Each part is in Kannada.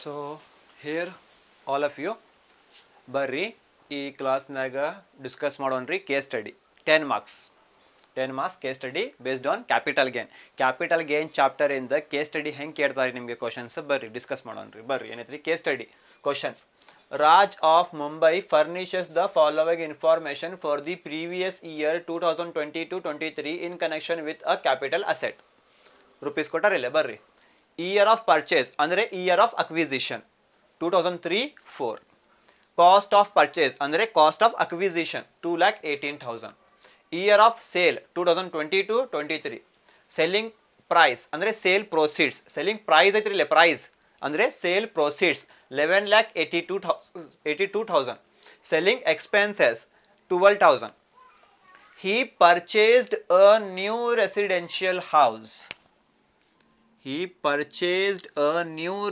So here all of you ಬರ್ರಿ ಈ ಕ್ಲಾಸ್ನಾಗ ಡಿಸ್ಕಸ್ ಮಾಡೋಣ್ರಿ case study 10 marks case study based on capital gain chapter ಇಂದ ಕೇಸ್ ಸ್ಟಡಿ ಹೆಂಗೆ ಕೇಳ್ತಾರೆ ನಿಮಗೆ ಕ್ವಶನ್ಸ್ ಬರ್ರಿ ಡಿಸ್ಕಸ್ ಮಾಡೋಣ್ರಿ ಬರ್ರಿ ಏನೈತ್ರಿ case study question Raj of Mumbai furnishes the following information for the previous year 2022-23 in connection with a capital asset. Rupees ಕೊಟ್ಟಾರಿಲ್ಲ ಬರ್ರಿ year of purchase ಅಂದರೆ year of acquisition 2003-4 cost of purchase ಅಂದರೆ cost of acquisition 2,18,000 year of sale 2022-23 selling price ಅಂದರೆ sale proceeds selling price ಐತ್ರಿಲ್ಲ price ಅಂದರೆ sale proceeds 11,82,000 selling expenses 12,000 he purchased a new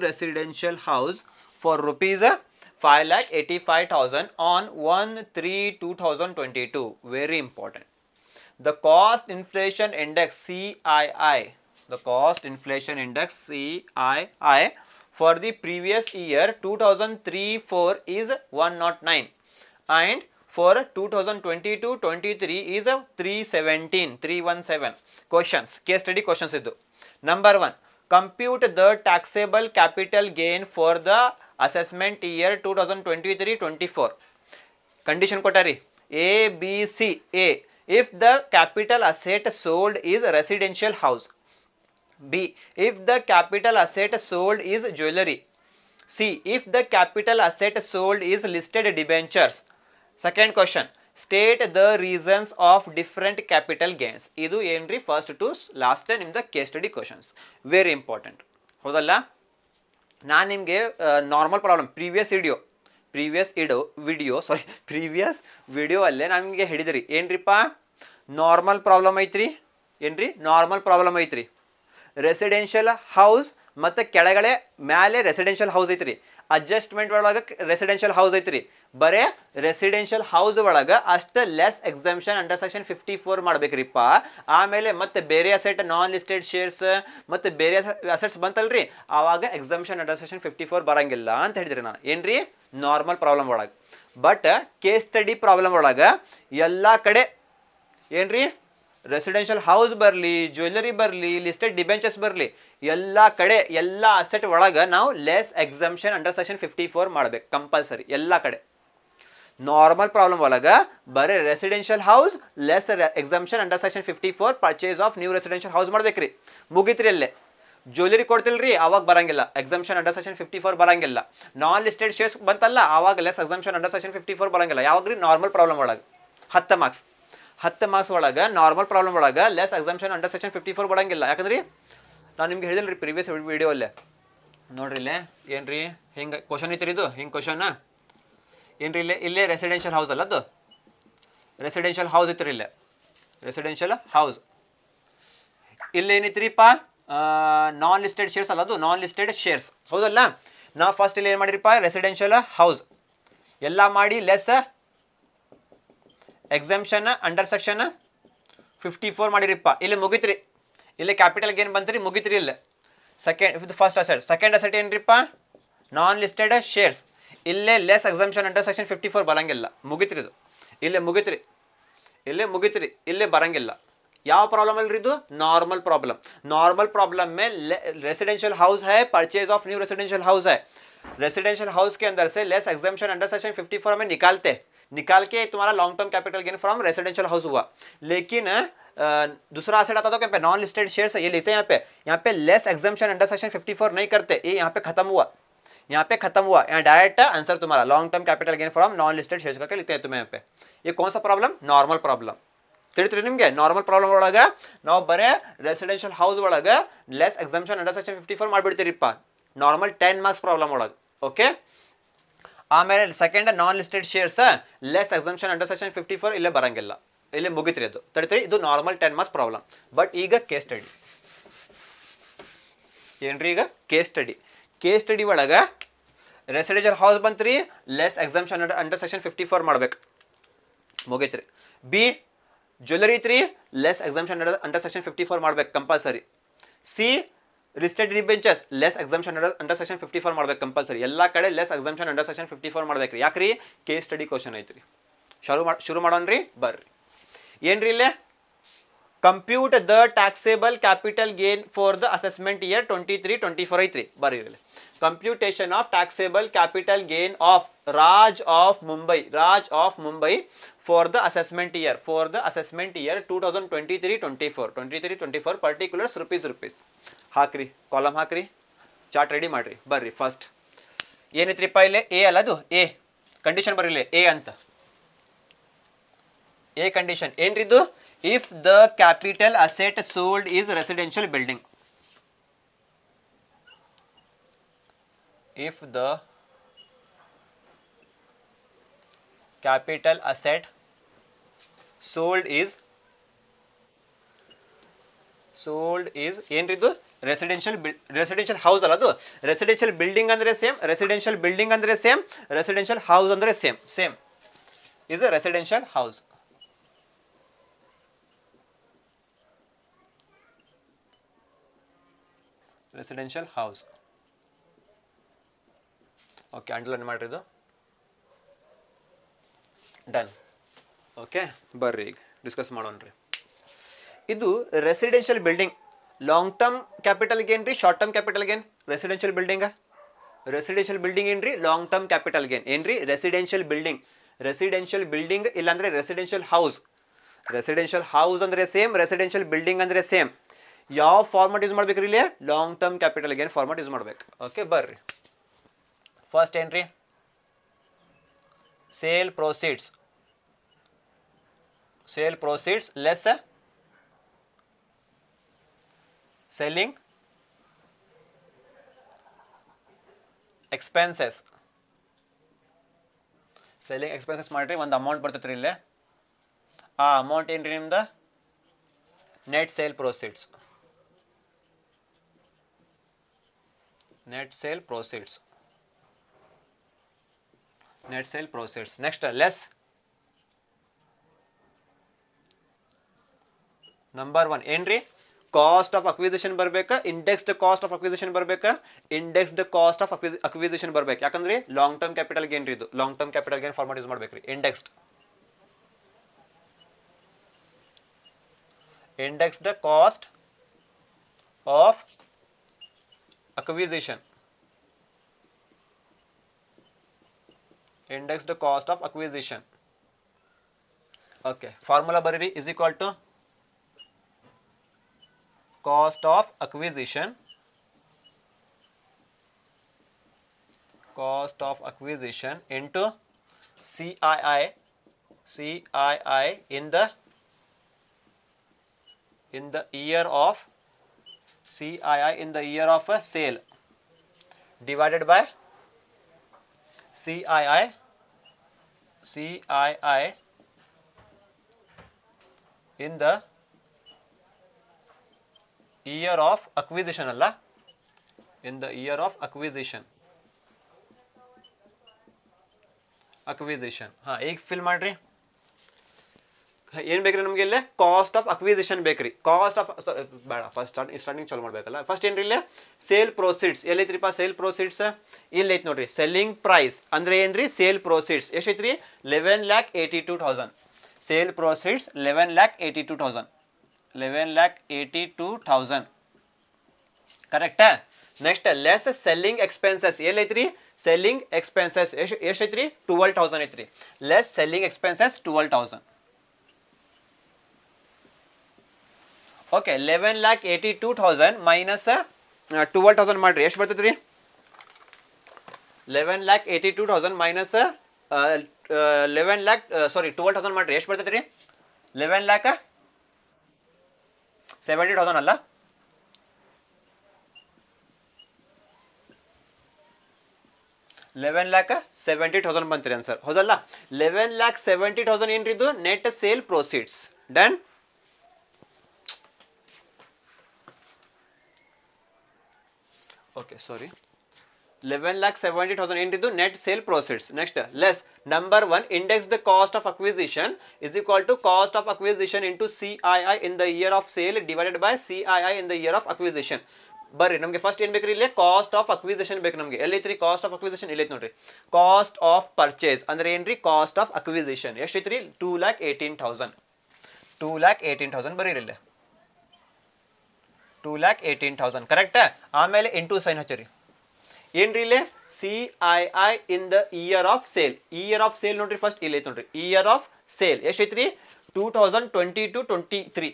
residential house for rupees 5,85,000 on 1/3/2022 very important the cost inflation index CII for the previous year 2003-4 is 109 and for 2022-23 is 317 questions case study questions idu number 1 compute the taxable capital gain for the assessment year 2023-24 condition kotari A B C A if the capital asset sold is residential house B. If the capital asset sold is jewelry. C. If the capital asset sold is listed debentures. Second question. State the reasons of different capital gains. Idu ಏನ್ರಿ first to last ನಿಮ್ದು case study questions. Very important. ಹೌದಲ್ಲ ನಾನು ನಿಮಗೆ ನಾರ್ಮಲ್ ಪ್ರಾಬ್ಲಮ್ ಪ್ರೀವಿಯಸ್ ವಿಡಿಯೋ ಅಲ್ಲೇ ನಾನು ನಿಮಗೆ ಹೇಳಿದ್ರಿ ಏನ್ರಿಪ್ಪ ನಾರ್ಮಲ್ ಪ್ರಾಬ್ಲಮ್ ಐತ್ರಿ ರೆಸಿಡೆನ್ಷಿಯಲ್ ಹೌಸ್ ಮತ್ತು ಕೆಳಗಡೆ ಮ್ಯಾಲೆ ರೆಸಿಡೆನ್ಷಿಯಲ್ ಹೌಸ್ ಐತ್ರಿ ಅಡ್ಜಸ್ಟ್ಮೆಂಟ್ ಒಳಗೆ ರೆಸಿಡೆನ್ಷಿಯಲ್ ಹೌಸ್ ಐತ್ರಿ ಬರೇ ರೆಸಿಡೆನ್ಷಿಯಲ್ ಹೌಸ್ ಒಳಗೆ ಅಷ್ಟು ಲೆಸ್ ಎಕ್ಸಂಪ್ಷನ್ ಅಂಡರ್ ಸೆಕ್ಷನ್ 54 ಮಾಡ್ಬೇಕ್ರಿಪ್ಪ ಆಮೇಲೆ ಮತ್ತೆ ಬೇರೆ ಅಸೆಟ್ ನಾನ್ ಲಿಸ್ಟೆಡ್ ಶೇರ್ಸ್ ಮತ್ತು ಬೇರೆ ಅಸೆಟ್ಸ್ ಬಂತಲ್ರಿ ಆವಾಗ ಎಕ್ಸಂಪ್ಷನ್ ಅಂಡರ್ ಸೆಕ್ಷನ್ 54 ಬರಂಗಿಲ್ಲ ಅಂತ ಹೇಳಿದ್ರಿ ನಾನು ಏನ್ರಿ ನಾರ್ಮಲ್ ಪ್ರಾಬ್ಲಮ್ ಒಳಗೆ ಬಟ್ ಕೇಸ್ ಸ್ಟಡಿ ಪ್ರಾಬ್ಲಮ್ ಒಳಗೆ ಎಲ್ಲ ಕಡೆ ಏನ್ರಿ ರೆಸಿಡೆನ್ಷಿಯಲ್ ಹೌಸ್ ಬರಲಿ ಜ್ಯುವೆಲ್ಲರಿ ಬರಲಿ ಲಿಸ್ಟೆಡ್ ಡಿಬೆಂಚರ್ಸ್ ಬರಲಿ ಎಲ್ಲ ಕಡೆ ಎಲ್ಲ ಅಸೆಟ್ ಒಳಗೆ ನಾವು ಲೆಸ್ ಎಕ್ಸಂಪ್ಷನ್ ಅಂಡರ್ ಸೆಕ್ಷನ್ 54 ಮಾಡ್ಬೇಕು ಕಂಪಲ್ಸರಿ ಎಲ್ಲ ಕಡೆ ನಾರ್ಮಲ್ ಪ್ರಾಬ್ಲಮ್ ಒಳಗೆ ಬರೀ residential house less exemption under section 54 purchase of new residential house ಮಾಡ್ಬೇಕ್ರಿ ಮುಗಿತ್ರಿ ಅಲ್ಲೇ ಜ್ಯುವೆಲ್ಲರಿ ಕೊಡ್ತಿಲ್ರಿ ಅವಾಗ ಬರಂಗಿಲ್ಲ ಎಕ್ಸಂಪ್ಷನ್ ಅಂಡರ್ ಸೆಕ್ಷನ್ 54 ಬರಂಗಿಲ್ಲ ನಾನ್ ಲಿಸ್ಟೆಡ್ ಶೇರ್ಸ್ ಬಂತಲ್ಲ ಆವಾಗ ಲೆಸ್ ಎಕ್ಸಂಪ್ಷನ್ ಅಂಡರ್ ಸೆಕ್ಷನ್ 54 ಬರಂಗಿಲ್ಲ ಯಾವಾಗ್ರಿ ನಾರ್ಮಲ್ ಪ್ರಾಬ್ಲಮ್ ಒಳಗೆ 10 ಮಾರ್ಕ್ಸ್ ಒಳಗೆ ನಾರ್ಮಲ್ ಪ್ರಾಬ್ಲಮ್ ಒಳಗೆ ಲೆಸ್ ಎಕ್ಸಂಪ್ಷನ್ ಅಂಡರ್ ಸೆಕ್ಷನ್ 54 ಬರಂಗಿಲ್ಲ ಯಾಕಂದ್ರಿ ನಾನು ನಿಮ್ಗೆ ಹೇಳಿದಿಲ್ಲ ಪ್ರೀವಿಯಸ್ ವಿಡಿಯೋ ಅಲ್ಲೇ ನೋಡ್ರಿ ಇಲ್ಲೇ ಏನ್ರಿ ಹಿಂಗೆ ಕ್ವಶನ್ ಐತ್ರಿ ಇದು ಹಿಂಗೆ ಕ್ವಶನ್ ಏನ್ರಿ ಇಲ್ಲೇ ರೆಸಿಡೆನ್ಷಿಯಲ್ ಹೌಸ್ ಅಲ್ಲ ಅದು ರೆಸಿಡೆನ್ಷಿಯಲ್ ಹೌಸ್ ಐತ್ರಿ ಇಲ್ಲೇ ರೆಸಿಡೆನ್ಷಿಯಲ್ ಹೌಸ್ ಇಲ್ಲೇನಿತ್ರಿಪ್ಪ ನಾನ್ ಲಿಸ್ಟೆಡ್ ಶೇರ್ಸ್ ಅಲ್ಲ ಅದು ನಾನ್ ಲಿಸ್ಟೆಡ್ ಶೇರ್ಸ್ ಹೌದಲ್ಲ ನಾವು ಫಸ್ಟ್ ಇಲ್ಲಿ ಏನು ಮಾಡಿರಿಪ್ಪ ರೆಸಿಡೆನ್ಷಿಯಲ್ ಹೌಸ್ ಎಲ್ಲ ಮಾಡಿ ಲೆಸ್ ಎಕ್ಸಂಪ್ಷನ್ ಅಂಡರ್ ಸೆಕ್ಷನ್ 54 ಮಾಡಿರಿಪ್ಪ ಇಲ್ಲಿ ಮುಗಿತ್ರಿ ಇಲ್ಲಿ ಕ್ಯಾಪಿಟಲ್ ಗೇನ್ ಬಂತ್ರಿ ಮುಗಿತ್ರಿ ಇಲ್ಲಿ ಫಸ್ಟ್ ಅಸೆಟ್ ಏನ್ರಿಪ್ಪ ನಾನ್ ಲಿಸ್ಟೆಡ್ ಶೇರ್ಸ್ ಇಲ್ಲೇ ಲೆಸ್ ಎಕ್ಸಂಪ್ಷನ್ ಅಂಡರ್ ಸೆಕ್ಷನ್ 54 ಬರಂಗಿಲ್ಲ ಮುಗಿತ್ರಿ ಇದು ಇಲ್ಲೇ ಮುಗಿತ್ರಿ ಇಲ್ಲೇ ಬರಂಗಿಲ್ಲ ಯಾವ ಪ್ರಾಬ್ಲಮ್ ಅಲ್ರಿ ಇದು ನಾರ್ಮಲ್ प्रॉब्लम में रेसिडेंशियल हाउस है purchase of new residential house है रेसिडेंशियल हाउस के अंदर से लेस एग्जम्पशन अंडर सेक्शन 54 में निकाल के तुम्हारा long term capital gain from residential house हुआ लेकिन दूसरा असेट आता तो क्या पे नॉन लिस्टेड शेयर्स ये लेते हैं यहाँ पे लेस एग्जम्पशन अंडर सेक्शन 54 नहीं करते ये यहाँ पे खत्म हुआ यहाँ डायरेक्ट आंसर तुम्हारा long term capital gain from non listed shares करके लिखते हैं तुम्हें यहाँ पे ये कौन सा प्रॉब्लम नॉर्मल प्रॉब्लम ತಿಳಿತ್ರಿ ನಿಮಗೆ ನಾರ್ಮಲ್ ಪ್ರಾಬ್ಲಮ್ ಒಳಗೆ ನಾವು ಬರೇ ರೆಸಿಡೆನ್ಷಿಯಲ್ ಹೌಸ್ ಒಳಗೆ ಲೆಸ್ ಎಕ್ಸಂಪ್ಷನ್ ಅಂಡರ್ ಸೆಕ್ಷನ್ 54 ಮಾಡಿಬಿಡ್ತೀರಿಪ್ಪ ನಾರ್ಮಲ್ 10 ಮಾರ್ಕ್ಸ್ ಪ್ರಾಬ್ಲಮ್ ಒಳಗೆ ಓಕೆ ಆಮೇಲೆ second non listed shares less exemption under section 54 ಇಲ್ಲೇ ಬರಂಗಿಲ್ಲ ಇಲ್ಲೇ ಮುಗಿತ್ರಿ ಅದು ತಡಿತ್ರಿ ಇದು ನಾರ್ಮಲ್ 10 ಮಾರ್ಕ್ಸ್ ಪ್ರಾಬ್ಲಮ್ ಬಟ್ ಈಗ ಕೇಸ್ ಸ್ಟಡಿ ಏನ್ರಿ ಈಗ ಕೇಸ್ ಸ್ಟಡಿ ಒಳಗೆ ರೆಸಿಡೆನ್ಷಿಯಲ್ ಹೌಸ್ ಬಂತ್ರಿ ಲೆಸ್ ಎಕ್ಸಂಪ್ಷನ್ ಅಂಡರ್ ಸೆಕ್ಷನ್ 54 ಮಾಡ್ಬೇಕು ಮುಗಿತ್ರಿ B jewellery 3 less exemption under section 54 ಮಾಡ್ಬೇಕು compulsory C listed debentures less exemption under section 54 ಮಾಡ್ಬೇಕು ಕಂಪಲ್ಸರಿ. ಎಲ್ಲ ಕಡೆ ಲೆಸ್ ಎಕ್ಸಾಮ್ಷನ್ ಅಂಡರ್ ಸೆಕ್ಷನ್ 54 ಮಾಡ್ಬೇಕ್ರಿ. ಯಾಕ್ರಿ ಕೇಸ್ ಸ್ಟಡಿ ಕ್ವಶನ್ ಐತ್ರಿ. ಶುರು ಮಾಡೋಣ್ರಿ ಬರ್ರಿ. ಏನ್ರಿ ಇಲ್ಲೇ compute the taxable capital gain for the assessment year 23-24 ಐತ್ರಿ. ಬರ್ರಿ ಇಲ್ಲಿ computation of taxable capital gain of Raj of Mumbai for the assessment year 2023-24 particulars rupees ಹಾಕ್ರಿ, ಕಾಲಮ್ ಹಾಕ್ರಿ, ಚಾರ್ಟ್ ರೆಡಿ ಮಾಡ್ರಿ. ಬರ್ರಿ ಫಸ್ಟ್ ಏನೈತ್ರಿಪ್ಪ ಇಲ್ಲೇ ಎ ಅಲ್ಲ, ಅದು ಎ ಕಂಡೀಷನ್ ಬರ್ರಿ ಎ ಅಂತ. ಎ ಕಂಡೀಷನ್ ಏನ್ರಿದು? If the capital asset sold is residential building. If the capital asset sold is ಏನ್ರಿದು? ರೆಸಿಡೆನ್ಷಿಯಲ್ ಹೌಸ್ ಅಲ್ಲ ಅದು. ರೆಸಿಡೆನ್ಷಿಯಲ್ ಬಿಲ್ಡಿಂಗ್ ಅಂದ್ರೆ ಸೇಮ್, ರೆಸಿಡೆನ್ಷಿಯಲ್ ಹೌಸ್ ಅಂದ್ರೆ same is a residential house. Residential house. Okay, underline ಮಾಡ್ರಿ ಇದು. ಡನ್. ಓಕೆ ಬರ್ರಿ ಈಗ ಡಿಸ್ಕಸ್ ಮಾಡೋಣ್ರಿ. ಇದು residential building long term capital gain ರೀ, short term capital gain. Residential building ಏನ್ರಿ? ಲಾಂಗ್ ಟರ್ಮ್ ಕ್ಯಾಪಿಟಲ್ ಗೇನ್ ಏನ್ರಿ? ರೆಸಿಡೆನ್ಷಿಯಲ್ ಬಿಲ್ಡಿಂಗ್ ಇಲ್ಲಾಂದ್ರೆ ರೆಸಿಡೆನ್ಷಿಯಲ್ ಹೌಸ್. ರೆಸಿಡೆನ್ಷಿಯಲ್ ಹೌಸ್ ಅಂದ್ರೆ ಸೇಮ್, ರೆಸಿಡೆನ್ಷಿಯಲ್ ಬಿಲ್ಡಿಂಗ್ ಅಂದ್ರೆ ಸೇಮ್. ಯಾವ ಫಾರ್ಮೆಟ್ ಯೂಸ್ ಮಾಡ್ಬೇಕ್ರಿ ಇಲ್ಲಿ? Long term capital gain format use ಮಾಡ್ಬೇಕು. ಓಕೆ ಬರ್ರಿ ಫಸ್ಟ್ ಏನ್ರಿ? Sale proceeds less selling expenses. ಮಾಡ್ರಿ, ಒಂದು ಅಮೌಂಟ್ ಬರ್ತೈತ್ರಿ ಇಲ್ಲೇ. ಆ ಅಮೌಂಟ್ ಏನ್ರಿ ನಿಮ್ದು? Net sale proceeds. Net sale proceeds. Next less number 1 ಏನ್ರಿ? ಕಾಸ್ಟ್ ಆಫ್ ಅಕ್ವಿಸಿಷನ್ ಬರ್ಬೇಕಾ, ಇಂಡೆಕ್ಸ್ಡ್ ಕಾಸ್ಟ್ ಆಫ್ ಅಕ್ವಿಸಿಷನ್ ಬರ್ಬೇಕಾ? ಇಂಡೆಕ್ಸ್ಡ್ ಕಾಸ್ಟ್ ಆಫ್ ಅಕ್ವಿಸಿಷನ್ ಬರ್ಬೇಕು. ಯಾಕಂದ್ರೆ ಲಾಂಗ್ ಟರ್ಮ್ ಕ್ಯಾಪಿಟಲ್ ಗೇನ್ ರೀ ಇದು. Long term capital gain format use ಮಾಡ್ಬೇಕ್ರಿ. Indexed cost of acquisition. Okay, formula bariri is equal to cost of acquisition into CII in the year of a sale divided by CII in the year of acquisition ಅಲ್ಲ, in the year of acquisition. ಹಾ, ಈಗ ಫಿಲ್ ಮಾಡ್ರಿ. ಏನ್ ಬೇಕ್ರಿ ನಮ್ಗೆ ಇಲ್ಲೇ? ಕಾಸ್ಟ್ ಆಫ್ ಅಕ್ವಿಸಿಷನ್ ಬೇಕ್ರಿ. ಕಾಸ್ಟ್ ಆಫ್ ಬೇಡ, ಫಸ್ಟ್ ಸ್ಟಾರ್ಟಿಂಗ್ ಚಾಲು ಮಾಡ್ಬೇಕಲ್ಲ. ಫಸ್ಟ್ ಏನ್ರಿ ಇಲ್ಲೇ? Sale proceeds. ಎಲ್ಲೈತ್ರಿಪ್ಪ ಸೇಲ್ ಪ್ರೊಸೀಡ್ಸ್? ಇಲ್ಲಿ ಐತಿ ನೋಡ್ರಿ. ಸೆಲ್ಲಿಂಗ್ ಪ್ರೈಸ್ ಅಂದ್ರೆ ಏನ್ರಿ? ಸೇಲ್ ಪ್ರೊಸೀಡ್ಸ್ ಎಷ್ಟೈತ್ರಿ? 11,82,000. Sale proceeds 11,82,000. ಕರೆಕ್ಟಾ? Next less selling expenses. ಎಲ್ಲೈತ್ರಿ? ಸೆಲ್ಲಿಂಗ್ ಎಕ್ಸ್ಪೆನ್ಸಸ್ ಎಷ್ಟೈತ್ರಿ? 12,000 ಐತ್ರಿ. Less selling expenses 12,000. Okay, 11,82,000 minus 12,000 ಮಾಡ್ರಿ. ಎಷ್ಟು ಬರ್ತೈತ್ರಿ? 11,82,000 ಮೈನಸ್ 12,000 ಮಾಡ್ರಿ. ಎಷ್ಟು ಬರ್ತೈತ್ರಿ? 11,70,000 ಅಲ್ಲ? 11,70,000 ಬಂತ್ರಿ ಅನ್ಸರ್, ಹೌದಲ್ಲ? 11,70,000 ಏನ್ರಿದು? Net sale proceeds. Done. Okay, sorry, 11,70,000 ಏನ್ರಿದು? Net sale proceeds. Next less number 1 index the cost of acquisition is equal to cost of acquisition into CII in the year of sale divided by CII in the year of acquisition. ಬರ್ರಿ ನಮಗೆ ಫಸ್ಟ್ ಏನು ಬೇಕ್ರಿ ಇಲ್ಲಿ ಕಾಸ್ಟ್ ಆಫ್ ಅಕ್ವಿಸಿಷನ್ ಬೇಕು ನಮಗೆ. ಎಲ್ಲೈತ್ರಿ ಕಾಸ್ಟ್ ಆಫ್ ಅಕ್ವಿಸಿಷನ್? ಇಲ್ಲೈತೆ ನೋಡ್ರಿ. ಕಾಸ್ಟ್ ಆಫ್ ಪರ್ಚೇಸ್ ಅಂದ್ರೆ ಏನ್ರಿ ಕಾಸ್ಟ್ ಆಫ್ ಅಕ್ವಿಸಿಷನ್ ಎಷ್ಟೈತ್ರಿ? 2,18,000. 2,18,000 ಬರೀರಿ ಇಲ್ಲಿ 2,18,000 ಕರೆಕ್ಟ್. ಆಮೇಲೆ ಇಂಟು ಸೈನ್ ಹಚ್ಚಿರಿ. ಏನ್ರಿ ಇಲ್ಲಿ CII in the year of sale. Year of sale ನೋಡ್ರಿ ಫಸ್ಟ್ ಇಲ್ಲಿ ಐತೆ ನೋಡ್ರಿ. ಇಯರ್ ಆಫ್ ಸೇಲ್ ಎಷ್ಟೈತ್ರಿ? 2022-23.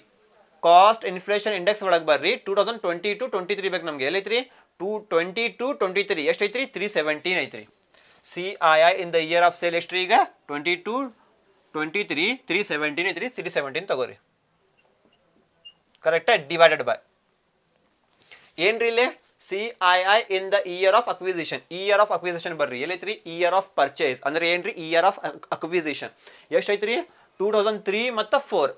ಕಾಸ್ಟ್ ಇನ್ಫ್ಲೇಷನ್ ಇಂಡೆಕ್ಸ್ ಒಳಗೆ ಬರ್ರಿ 2022-23 ಬೇಕು ನಮ್ಗೆ. ಎಲ್ಲೈತ್ರಿ? 22-23 ಎಷ್ಟೈತ್ರಿ? 317 ಐತ್ರಿ. CII in the year of sale ಎಷ್ಟ್ರಿ ಈಗ? 22-23 317 ಐತ್ರಿ. 317 ತಗೋರಿ ಕರೆಕ್ಟ್. ಡಿವೈಡೆಡ್ ಬೈ ಏನ್ರಿ ಇಲ್ಲಿ CII in the year of acquisition. Year of acquisition ಬರ್ರಿ ಎಲ್ಲೈತ್ರಿ? ಇಯರ್ ಆಫ್ ಪರ್ಚೇಸ್ ಅಂದ್ರೆ ಏನ್ರಿ? ಇಯರ್ ಆಫ್ ಅಕ್ವಿಸಿಷನ್ ಎಷ್ಟೈತ್ರಿ? 2003 ಮತ್ತು 4.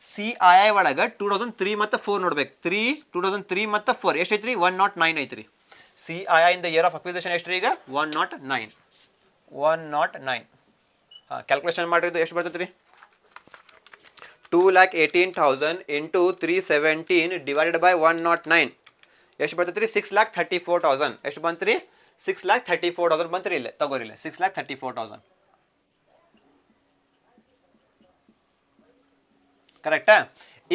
CII ಒಳಗೆ 2003 ಮತ್ತು 4 ನೋಡ್ಬೇಕು. 2003 ಮತ್ತು 4 ಎಷ್ಟೈತ್ರಿ? 109 ಐತ್ರಿ. CII in the year of acquisition ಎಷ್ಟ್ರಿ ಈಗ? 109. 109 ಕ್ಯಾಲ್ಕುಲೇಷನ್ ಮಾಡಿದ್ದು ಎಷ್ಟು ಬರ್ತೈತ್ರಿ? 2,18,000 ಇಂಟು 317 ಡಿವೈಡೆಡ್ ಬೈ 109 ಎಷ್ಟು ಬರ್ತೈತ್ರಿ? 6,34,000. ಎಷ್ಟು ಬಂತ್ರಿ? 6,34,000 ಬಂತ್ರಿ. ಇಲ್ಲೇ ತಗೋರಿ ಇಲ್ಲೇ 6,34,000 ಕರೆಕ್ಟಾ.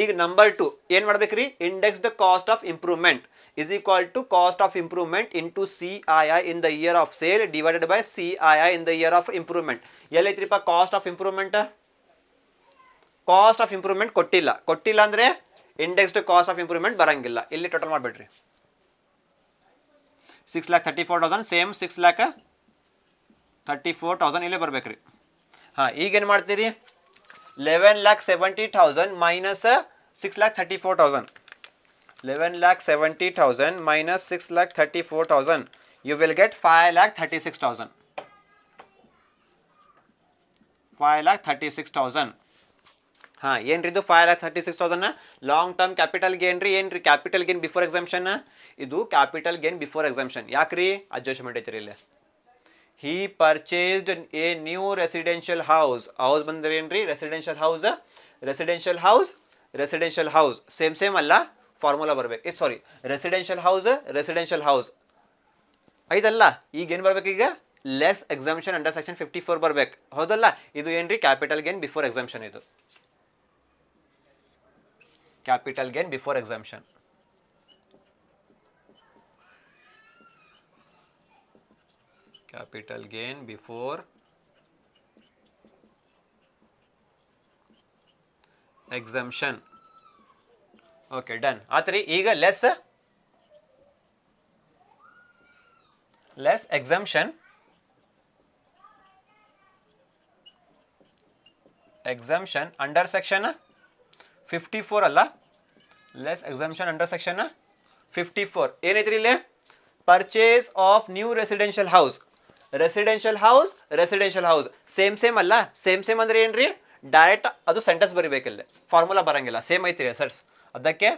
ಈಗ ನಂಬರ್ 2 ಏನ್ ಮಾಡ್ಬೇಕ್ರಿ? Index the cost of improvement is equal to cost of improvement into CII in the year of sale divided by CII in the year of improvement. ಎಲ್ಲೈತ್ರಿಪ್ಪ cost of improvement? Cost of improvement ಕೊಟ್ಟಿಲ್ಲ ಅಂದ್ರೆ ಇಂಡೆಕ್ಸ್ಡ್ ಕಾಸ್ಟ್ ಆಫ್ ಇಂಪ್ರೂವ್ಮೆಂಟ್ ಬರಂಗಿಲ್ಲ. ಇಲ್ಲಿ ಟೋಟಲ್ ಮಾಡ್ಬಿಡ್ರಿ. 6,34,000 ಸೇಮ್ 6,34,000 ಇಲ್ಲೇ ಬರ್ಬೇಕ್ರಿ. ಈಗೇನು ಮಾಡ್ತೀರಿ? 11,70,000 minus 6,34,000. 11,70,000 minus 6,34,000 you will get 5,36,000. 5,36,000. ಏನ್ರಿ ಇದು 5,36,000 ಲಾಂಗ್ ಟರ್ಮ್ ಕ್ಯಾಪಿಟಲ್ ಗೇನ್ ರೀ. ಏನ್ರಿ ಕ್ಯಾಪಿಟಲ್ ಗೇನ್ ಬಿಫೋರ್ ಎಕ್ಸಾಮ್ಷನ್? ಇದು ಕ್ಯಾಪಿಟಲ್ ಗೇನ್ ಬಿಫೋರ್ ಎಕ್ಸಾಮ್ಷನ್. ಯಾಕ್ರಿ? ಅಡ್ಜಸ್ಟ್ಮೆಂಟ್ ಐತ್ರಿ ಇಲ್ಲಿ. He purchased a new residential house. House ಬಂದ್ರೆ ಏನ್ರಿ? Residential house. Residential house same ಅಲ್ಲ, ಫಾರ್ಮುಲಾ ಬರ್ಬೇಕು. ಸಾರಿ, ರೆಸಿಡೆನ್ಷಿಯಲ್ ಹೌಸ್ ಐದಲ್ಲ. ಈಗ ಏನು ಬರ್ಬೇಕು? ಈಗ ಲೆಸ್ ಎಕ್ಸಾಮ್ಷನ್ ಅಂಡರ್ ಸೆಕ್ಷನ್ 54 ಬರ್ಬೇಕು. ಹೌದಲ್ಲ? ಇದು ಏನ್ರಿ? Capital gain before exemption. ಇದು capital gain before exemption. Capital gain before exemption. Okay done ಆತ್ರಿ. ಈಗ ಲೆಸ್ ಎಕ್ಸಾಮ್ಷನ್ ಅಂಡರ್ ಸೆಕ್ಷನ್ 54 ಅಲ್ಲ, ಲೆಸ್ ಎಕ್ಸಾಮ್ಷನ್ ಅಂಡರ್ ಸೆಕ್ಷನ್ 54 ಏನೈತ್ರಿ ಇಲ್ಲಿ? Purchase of new residential house. Same ಅಲ್ಲ. ಸೇಮ್ ಅಂದ್ರೆ ಏನ್ರಿ? ಡೈರೆಕ್ಟ್ ಅದು ಸೆಂಟೆನ್ಸ್ ಬರಿಬೇಕಿಲ್ಲ, ಫಾರ್ಮುಲಾ ಬರಂಗಿಲ್ಲ. ಸೇಮ್ ಐತಿ ರಿಸಲ್ಟ್ಸ್. ಅದಕ್ಕೆ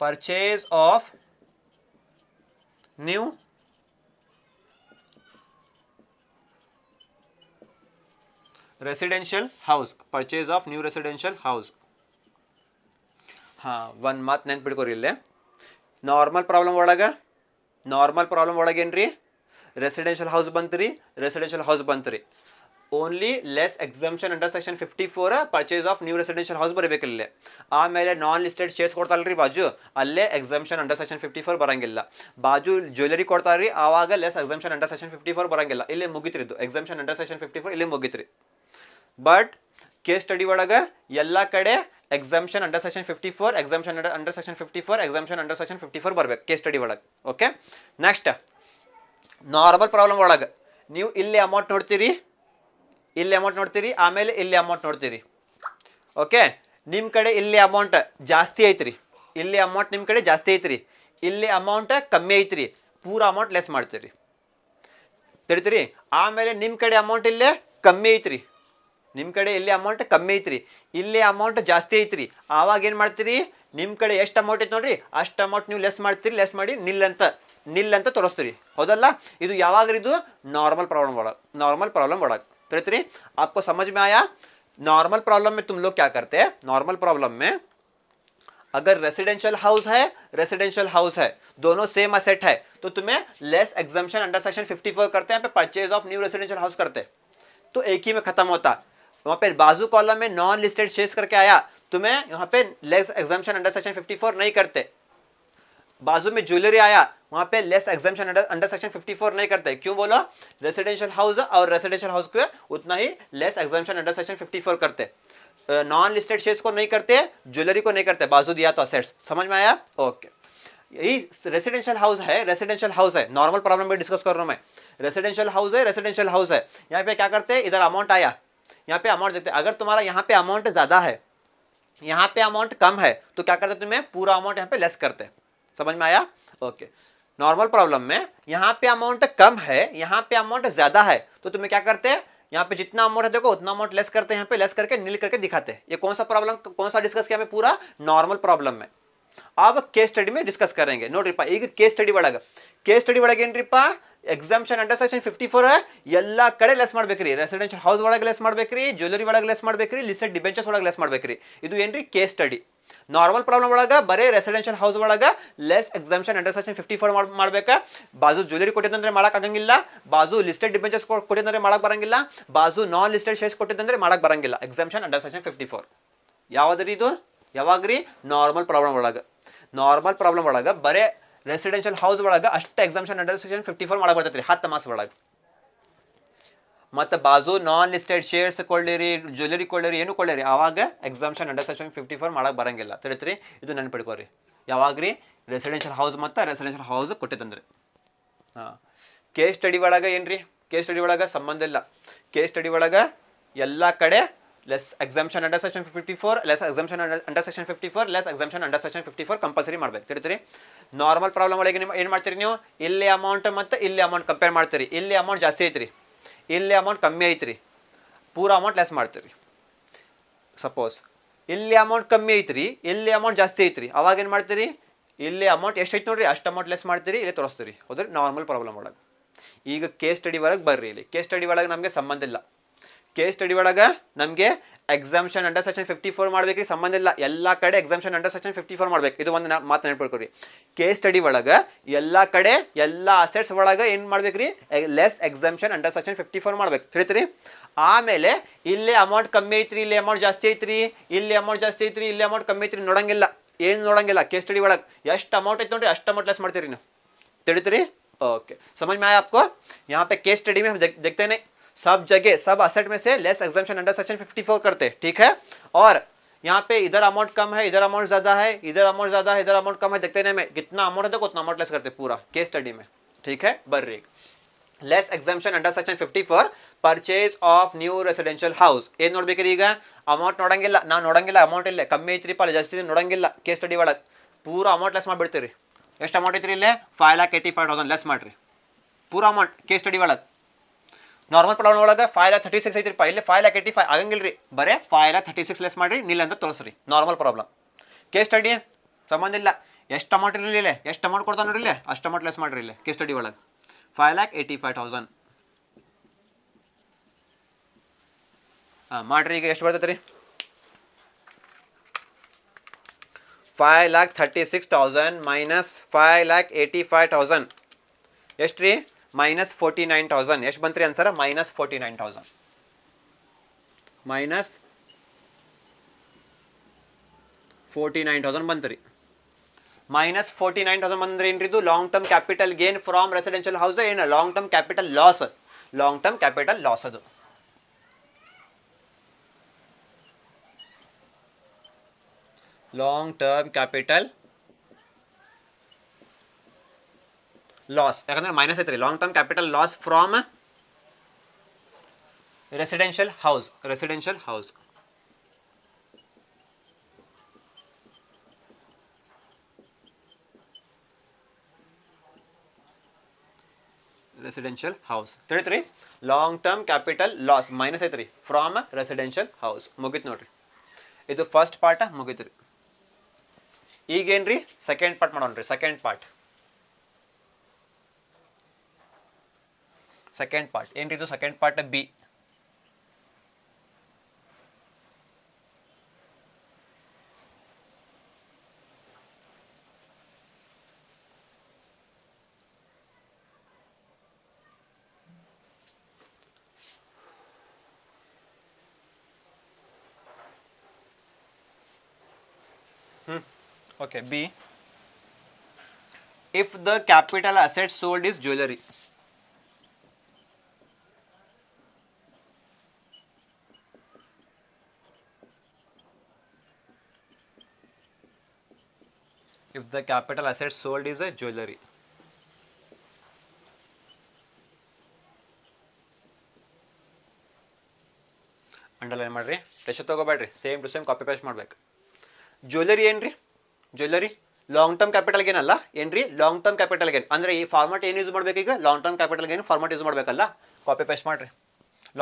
purchase of new residential house. ಒಂದು ಮಾತು ನೆನ್ಪಿಡ್ಕೋರಿ ಇಲ್ಲೇ. ನಾರ್ಮಲ್ ಪ್ರಾಬ್ಲಮ್ ಒಳಗೆ ಏನ್ರಿ? Residential house ಬಂತ್ರಿ. Only less exemption under section 54 purchase of new residential house ಬರಬೇಕಿಲ್ಲ. ಆಮೇಲೆ ನಾನ್ ಲಿಸ್ಟೆಡ್ ಶೇರ್ಸ್ ಕೊಡ್ತಾರಲ್ರಿ ಬಾಜು, ಅಲ್ಲೇ ಎಕ್ಸಾಮ್ಷನ್ ಅಂಡರ್ ಸೆಕ್ಷನ್ 54 ಬರಂಗಿಲ್ಲ. ಬಾಜು ಜ್ಯುವೆಲರಿ ಕೊಡ್ತಾರ್ರಿ, ಆವಾಗ ಲೆಸ್ ಎಕ್ಸಾಮ್ಷನ್ ಅಂಡರ್ ಸೆಕ್ಷನ್ 54 ಬರಂಗಿಲ್ಲ. ಇಲ್ಲಿ ಮುಗಿತ್ರಿ ಇದು ಎಕ್ಸಾಮ್ಷನ್ ಅಂಡರ್ ಸೆಕ್ಷನ್ 54 ಇಲ್ಲಿ ಮುಗಿತ್ರಿ. ಬಟ್ ಕೇಸ್ ಸ್ಟಡಿ ಒಳಗೆ ಎಲ್ಲ ಕಡೆ exemption under section 54, exemption under section 54, exemption under section 54 ಬರ್ಬೇಕು ಕೇಸ್ ಸ್ಟಡಿ ಒಳಗೆ. ಓಕೆ, ನೆಕ್ಸ್ಟ್ ನಾರ್ಮಲ್ ಪ್ರಾಬ್ಲಮ್ ಒಳಗೆ ನೀವು ಇಲ್ಲಿ ಅಮೌಂಟ್ ನೋಡ್ತೀರಿ, ಆಮೇಲೆ ಇಲ್ಲಿ ಅಮೌಂಟ್ ನೋಡ್ತೀರಿ. ಓಕೆ, ನಿಮ್ಮ ಕಡೆ ಇಲ್ಲಿ ಅಮೌಂಟ್ ಜಾಸ್ತಿ ಐತ್ರಿ, ಇಲ್ಲಿ ಅಮೌಂಟ್ ನಿಮ್ಮ ಕಡೆ ಜಾಸ್ತಿ ಐತ್ರಿ, ಇಲ್ಲಿ ಅಮೌಂಟ್ ಕಮ್ಮಿ ಐತ್ರಿ, ಪೂರಾ ಅಮೌಂಟ್ ಲೆಸ್ ಮಾಡ್ತೀರಿ. ತಿಳಿತೀರಿ? ಆಮೇಲೆ ನಿಮ್ಮ ಕಡೆ ಅಮೌಂಟ್ ಇಲ್ಲೇ ಕಮ್ಮಿ ಐತ್ರಿ, ನಿಮ್ಮ ಕಡೆ ಇಲ್ಲಿ ಅಮೌಂಟ್ ಕಮ್ಮಿ ಐತ್ರಿ, ಇಲ್ಲಿ ಅಮೌಂಟ್ ಜಾಸ್ತಿ ಐತ್ರಿ. ಆವಾಗ ಏನು ಮಾಡ್ತೀರಿ? ನಿಮ್ಮ ಕಡೆ ಎಷ್ಟು ಅಮೌಂಟ್ ಐತೆ ನೋಡ್ರಿ, ಅಷ್ಟು ಅಮೌಂಟ್ ನೀವು ಲೆಸ್ ಮಾಡ್ತೀರಿ. ಲೆಸ್ ಮಾಡಿ ನಿಲ್ ಅಂತ ತೋರಿಸ್ತೀರಿ. ಹೌದಲ್ಲ? ಇದು ಯಾವಾಗ ಇದು नॉर्मल प्रॉब्लम ಒಳಗೆ ತಿಳಿತ್ರಿ. आपको समझ में आया? नॉर्मल प्रॉब्लम में तुम लोग क्या करते हैं? नॉर्मल प्रॉब्लम में अगर रेसिडेंशियल हाउस है दोनों सेम असेट है तो तुम्हें लेस एग्जाम्पशन अंडर सेक्शन 54 करते हैं, purchase of new residential house करते तो एक ही में खत्म होता। वहां पे बाजू कॉलम में नॉन लिस्टेड शेयर्स करके आया, तुम्हें यहाँ पे लेस एग्जाम्पशन अंडर सेक्शन 54 नहीं करते। बाजू में ज्वेलरी आया, वहां पे लेस एग्जाम्पशन अंडर सेक्शन 54 नहीं करते। क्यों बोलो? रेसिडेंशियल हाउस और रेसिडेंशियल हाउस को उतना ही लेस एग्जाम्पशन अंडर सेक्शन 54 करते। नॉन लिस्टेड शेयर्स को नहीं करते, ज्वेलरी को नहीं करते, बाजू दिया तो असेट्स। समझ में आया? ओके, यही रेसिडेंशियल हाउस है। नॉर्मल प्रॉब्लम में डिस्कस कर रहा हूं मैं। रेसिडेंशियल हाउस है। यहाँ पे क्या करते हैं, इधर अमाउंट आया, यहाँ पे अमाउंट देखते हैं। अगर तुम्हारा यहाँ पे अमाउंट ज्यादा है, यहाँ पे अमाउंट कम है, तो क्या करते तुम्हें पूरा अमाउंट यहाँ पे लेस करते। समझ में आया? ओके। नॉर्मल प्रॉब्लम में यहाँ पे अमाउंट कम है, यहाँ पे अमाउंट ज्यादा है, तो तुम्हें क्या करते हैं, यहाँ पे जितना अमाउंट है देखो उतना अमाउंट लेस करते हैं, यहाँ पे लेस करके नील करके दिखाते हैं। ये कौन सा प्रॉब्लम, कौन सा डिस्कस किया मैं? पूरा नॉर्मल प्रॉब्लम में। अब केस स्टडी में डिस्कस करेंगे। ನೋಡ್ರಿಪ್ಪ, ಈಗ ಕೇಸ್ ಸ್ಟಡಿ ಒಳಗೆ ಏನ್ರಿಪ್ಪ, ಎಕ್ಸಾಮ್ಷನ್ ಅಂಡರ್ ಸೆಕ್ಷನ್ 54 ಎಲ್ಲ ಕಡೆ ಲೆಸ್ ಮಾಡ್ಬೇಕ್ರಿ। ರೆಸಿಡೆನ್ಷಿಯಲ್ ಹೌಸ್ ಒಳಗೆ ಲೆಸ್ ಮಾಡ್ಬೇಕ್ರಿ, ಜ್ಯುವೆಲರಿ ಒಳಗೆ ಲೆಸ್ ಮಾಡ್ಬೇಕ್ರಿ, ಲಿಸ್ಟೆಡ್ ಡಿಬೆಂಚರ್ಸ್ ಒಳಗೆ ಲೆಸ್ ಮಾಡ್ಬೇಕ್ರಿ। ಇದು ಏನ್ರಿ ಕೇಸ್ ಸ್ಟಡಿ। ನಾರ್ಮಲ್ ಪ್ರಾಬ್ಲಮ್ ಒಳಗೆ ಬರೀ ರೆಸಿಡೆನ್ಷಿಯಲ್ ಹೌಸ್ ಒಳಗೆ ಲೆಸ್ ಎಕ್ಸಾಮ್ಷನ್ ಅಂಡರ್ ಸೆಕ್ಷನ್ 54 ಮಾಡ್ಬೇಕಾ। ಬಾಜು ಜ್ಯುವೆಲರಿ ಕೊಟ್ಟಿದ್ದಂದ್ರೆ ಮಾಡಕ್ ಆಗಂಗಿಲ್ಲ, ಬಾಜು ಲಿಸ್ಟೆಡ್ ಡಿಬೆಂಚರ್ಸ್ ಕೊಟ್ಟಿದ್ದಂದ್ರೆ ಮಾಡಕ್ ಬರಂಗಿಲ್ಲ, ಬಾಜು ನಾನ್ ಲಿಸ್ಟೆಡ್ ಶೇರ್ಸ್ ಕೊಟ್ಟಿದ್ದಂದ್ರೆ ಮಾಡಕ್ ಬರಂಗಿಲ್ಲ। ಎಕ್ಸಾಮ್ಷನ್ ಅಂಡರ್ ಸೆಕ್ಷನ್ 54 ಯಾವ್ದ್ರಿ ಇದು? ಯಾವಾಗ್ರಿ? ನಾರ್ಮಲ್ ಪ್ರಾಬ್ಲಮ್ ಒಳಗೆ ಬರೇ ರೆಸಿಡೆನ್ಷಿಯಲ್ ಹೌಸ್ ಒಳಗೆ ಅಷ್ಟೇ ಎಕ್ಸಾಮ್ಷನ್ ಅಂಡರ್ ಸೆಕ್ಷನ್ 54 ಮಾಡಕ್ ಬರ್ತೈತ್ರಿ 10 ಮಾರ್ಕ್ಸ್ ಒಳಗೆ। ಮತ್ತೆ ಬಾಜು ನಾನ್ ಲಿಸ್ಟೆಡ್ ಶೇರ್ಸ್ ಕೊಳ್ಳಿರಿ, ಜ್ಯುವೆಲರಿ ಕೊಳ್ಳಿರಿ, ಏನು ಕೊಳ್ಳಿರಿ, ಅವಾಗ ಎಕ್ಸಾಮ್ಷನ್ ಅಂಡರ್ ಸೆಕ್ಷನ್ 54 ಮಾಡಕ್ ಬರಂಗಿಲ್ಲ। ತಿಳಿತ್ರಿ? ಇದು ನೆನ್ಪಿಡ್ಕೋರಿ। ಯಾವಾಗ್ರಿ? ರೆಸಿಡೆನ್ಷಿಯಲ್ ಹೌಸ್ ಮತ್ತೆ ರೆಸಿಡೆನ್ಷಿಯಲ್ ಹೌಸ್ ಕೊಟ್ಟಿತ್ತಂದ್ರೆ। ಕೇಸ್ ಸ್ಟಡಿ ಒಳಗೆ ಏನ್ರಿ? ಕೇಸ್ ಸ್ಟಡಿ ಒಳಗೆ ಸಂಬಂಧ ಇಲ್ಲ। ಕೇಸ್ ಸ್ಟಡಿ ಒಳಗೆ ಎಲ್ಲ ಕಡೆ less exemption under section 54, less exemption under section 54, less exemption under section 54 compulsory ಮಾಡ್ಬೇಕು। ತಿಳಿತೀರಿ? ನಾರ್ಮಲ್ ಪ್ರಾಬ್ಲಮ್ ಒಳಗೆ ನೀವು ಏನು ಮಾಡ್ತೀರಿ, ನೀವು ಇಲ್ಲಿ ಅಮೌಂಟ್ ಮತ್ತು ಇಲ್ಲಿ ಅಮೌಂಟ್ ಕಂಪೇರ್ ಮಾಡ್ತೀರಿ। ಇಲ್ಲಿ ಅಮೌಂಟ್ ಜಾಸ್ತಿ ಐತ್ರಿ, ಇಲ್ಲಿ ಅಮೌಂಟ್ ಕಮ್ಮಿ ಐತ್ರಿ, ಪೂರ ಅಮೌಂಟ್ ಲೆಸ್ ಮಾಡ್ತೀರಿ। ಸಪೋಸ್ ಇಲ್ಲಿ ಅಮೌಂಟ್ ಕಮ್ಮಿ ಐತ್ರಿ, ಇಲ್ಲಿ ಅಮೌಂಟ್ ಜಾಸ್ತಿ ಐತ್ರಿ, ಅವಾಗ ಏನು ಮಾಡ್ತೀರಿ, ಇಲ್ಲಿ ಅಮೌಂಟ್ ಎಷ್ಟು ಐತಿ ನೋಡ್ರಿ ಅಷ್ಟು ಅಮೌಂಟ್ ಲೆಸ್ ಮಾಡ್ತೀರಿ, ಇಲ್ಲಿ ತೋರಿಸ್ತೀರಿ। ಹೌದ್ರಿ? ನಾರ್ಮಲ್ ಪ್ರಾಬ್ಲಮ್ ಒಳಗೆ। ಈಗ ಕೇಸ್ ಸ್ಟಡಿ ಒಳಗೆ ಬರ್ರಿ। ಇಲ್ಲಿ ಕೇಸ್ ಸ್ಟಡಿ ಒಳಗೆ ನಮಗೆ ಸಂಬಂಧ ಇಲ್ಲ। ಕೇಸ್ ಸ್ಟಡಿ ಒಳಗೆ ನಮಗೆ ಎಕ್ಸಾಮ್ಷನ್ ಅಂಡರ್ ಸೆಕ್ಷನ್ 54 ಮಾಡ್ಬೇಕ್ರಿ, ಸಂಬಂಧ ಇಲ್ಲ। ಎಲ್ಲ ಕಡೆ ಎಕ್ಸಾಮ್ಷನ್ ಅಂಡರ್ ಸೆಕ್ಷನ್ 54 ಮಾಡ್ಬೇಕು। ಇದು ಒಂದು ಮಾತು ನೆನಪಿಟ್ಕೊರಿ। ಕೇಸ್ ಸ್ಟಡಿ ಒಳಗೆ ಎಲ್ಲ ಕಡೆ ಎಲ್ಲ ಅಸೆಟ್ಸ್ ಒಳಗೆ ಏನು ಮಾಡ್ಬೇಕ್ರಿ, ಲೆಸ್ ಎಕ್ಸಾಮ್ಷನ್ ಅಂಡರ್ ಸೆಕ್ಷನ್ 54 ಮಾಡ್ಬೇಕು। ತಿಳಿತ್ರಿ? ಆಮೇಲೆ ಇಲ್ಲಿ ಅಮೌಂಟ್ ಕಮ್ಮಿ ಐತ್ರಿ, ಇಲ್ಲಿ ಅಮೌಂಟ್ ಜಾಸ್ತಿ ಐತ್ರಿ, ಇಲ್ಲಿ ಅಮೌಂಟ್ ಜಾಸ್ತಿ ಐತ್ರಿ, ಇಲ್ಲಿ ಅಮೌಂಟ್ ಕಮ್ಮಿ ಐತ್ರಿ ನೋಡಂಗಿಲ್ಲ, ಏನು ನೋಡಂಗಿಲ್ಲ। ಕೇಸ್ ಸ್ಟಡಿ ಒಳಗೆ ಎಷ್ಟು ಅಮೌಂಟ್ ಐತೆ ನೋಡ್ರಿ ಅಷ್ಟು ಅಮೌಂಟ್ ಲೆಸ್ ಮಾಡ್ತೀರಿ ನೀವು। ತಿಳಿತ್ರಿ? ओके, समझ में आया आपको? यहाँ पे केस स्टडी में हम देखते हैं, सब जगह सब असेट में से लेस एग्जाम्पशन अंडर सेक्शन 54 करते हैं। ठीक है? और यहाँ पे इधर अमाउंट कम है, इधर अमाउंट ज्यादा है, इधर अमाउंट ज्यादा है, इधर अमाउंट कम है, देखते हैं कितना अमाउंट है तो उतना अमाउंट लेस करते हैं पूरा केस स्टडी में। ठीक है? बर्री less exemption under section 54 purchase of new residential house ಏನು ನೋಡ್ಬೇಕ್ರಿ? ಈಗ ಅಮೌಂಟ್ ನೋಡಂಗಿಲ್ಲ, ನಾವು ನೋಡಂಗಿಲ್ಲ ಅಮೌಂಟ್ ಇಲ್ಲ, ಕಮ್ಮಿ ಐತ್ರಿ ಪಾಲ ಜಾಸ್ತಿ ನೋಡಂಗಿಲ್ಲ। ಕೇಸ್ ಸ್ಟಡಿ ಒಳಗೆ ಪೂರಾ ಅಮೌಂಟ್ ಲೆಸ್ ಮಾಡಿಬಿಡ್ತೀರಿ। ಎಷ್ಟು ಅಮೌಂಟ್ ಐತ್ರಿ? ಇಲ್ಲೇ 5,85,000 ಲೆಸ್ ಮಾಡ್ರಿ ಪೂರಾ ಅಮೌಂಟ್ ಕೇಸ್ ಸ್ಟಡಿ ಒಳಗೆ। ನಾರ್ಮಲ್ ಪ್ರಾಬ್ಲಮ್ ಒಳಗೆ 5,36 ಐತ್ರಿ, ಇಲ್ಲಿ 5,85 ಆಗಂಗಿಲ್ರಿ, ಬರೇ 5,36 ಲೆಸ್ ಮಾಡ್ರಿ, ನಿಲ್ ಅಂತ ತೋರಿಸ್ರಿ ನಾರ್ಮಲ್ ಪ್ರಾಬ್ಲಮ್। ಕೇಸ್ ಸ್ಟಡಿ ಸಂಬಂಧ ಇಲ್ಲ, ಎಷ್ಟು ಅಮೌಂಟ್ ಇರಲಿ, ಇಲ್ಲೇ ಎಷ್ಟು ಅಮೌಂಟ್ ಕೊಡ್ತಾನೆ ನೋಡ್ರಿ, ಇಲ್ಲೇ ಅಷ್ಟು ಅಮೌಂಟ್ ಲೆಸ್ ಮಾಡ್ರಿ ಇಲ್ಲೇ ಕೇಸ್ ಸ್ಟಡಿ ಒಳಗೆ 5,85,000 ಮಾಡ್ರಿ। ಈಗ ಎಷ್ಟು ಬರ್ತೈತೆ ರೀ? 5,36,000 ಮೈನಸ್ 5,85,000 ಎಷ್ಟು ರೀ? ಮೈನಸ್ 49,000 ಎಷ್ಟು ಬಂತ್ರಿ ಆನ್ಸರ್? ಮೈನಸ್ 49,000 ಮೈನಸ್ 49,000 ಬಂತ್ರಿ। ಮೈನಸ್ 49,000 ಬಂದ್ರೆ ಏನ್ರಿ? ಇದು long term capital gain from residential house, ಏನು long term capital loss, long term capital loss ಅದು। ಲಾಂಗ್ ಟರ್ಮ್ ಕ್ಯಾಪಿಟಲ್ ಲಾಸ್, ಯಾಕಂದ್ರೆ ಮೈನಸ್ ಐತ್ರಿ, long term capital loss from residential house, residential house. Residential house ತಿಳಿತ್ರಿ? Long term capital loss minus ಐತ್ರಿ ಫ್ರಾಮ್ ರೆಸಿಡೆನ್ಷಿಯಲ್ ಹೌಸ್। ಮುಗಿತ್ ನೋಡ್ರಿ, ಇದು ಫಸ್ಟ್ ಪಾರ್ಟ್ ಮುಗಿತ್ರಿ। ಈಗೇನ್ರಿ ಸೆಕೆಂಡ್ ಪಾರ್ಟ್ ಮಾಡೋಣ್ರಿ। ಸೆಕೆಂಡ್ ಪಾರ್ಟ್ ಏನ್ರಿ ಇದು? Second part B. Okay, B. If the capital asset sold is jewelry. If the capital asset sold is a jewelry. Underline ಮಾಡಿರಿ, ಟೆಸ್ಟ್ ತೊಗೋಬೇಡ್ರಿ, same to same copy paste ಮಾಡ್ಬೇಕು. ಜ್ಯುವೆಲರಿ ಏನ್ರಿ? Jewellery long term capital gain ಅಲ್ಲ ಏನ್ರಿ? ಲಾಂಗ್ ಟರ್ಮ್ ಕ್ಯಾಪಿಟಲ್ ಗೇನ್ ಅಂದರೆ ಈ ಫಾರ್ಮಾಟ್ ಏನು ಯೂಸ್ ಮಾಡಬೇಕು ಈಗ? Long term capital gain format use ಮಾಡಬೇಕಲ್ಲ, ಕಾಪಿ ಪೇಸ್ಟ್ ಮಾಡಿರಿ.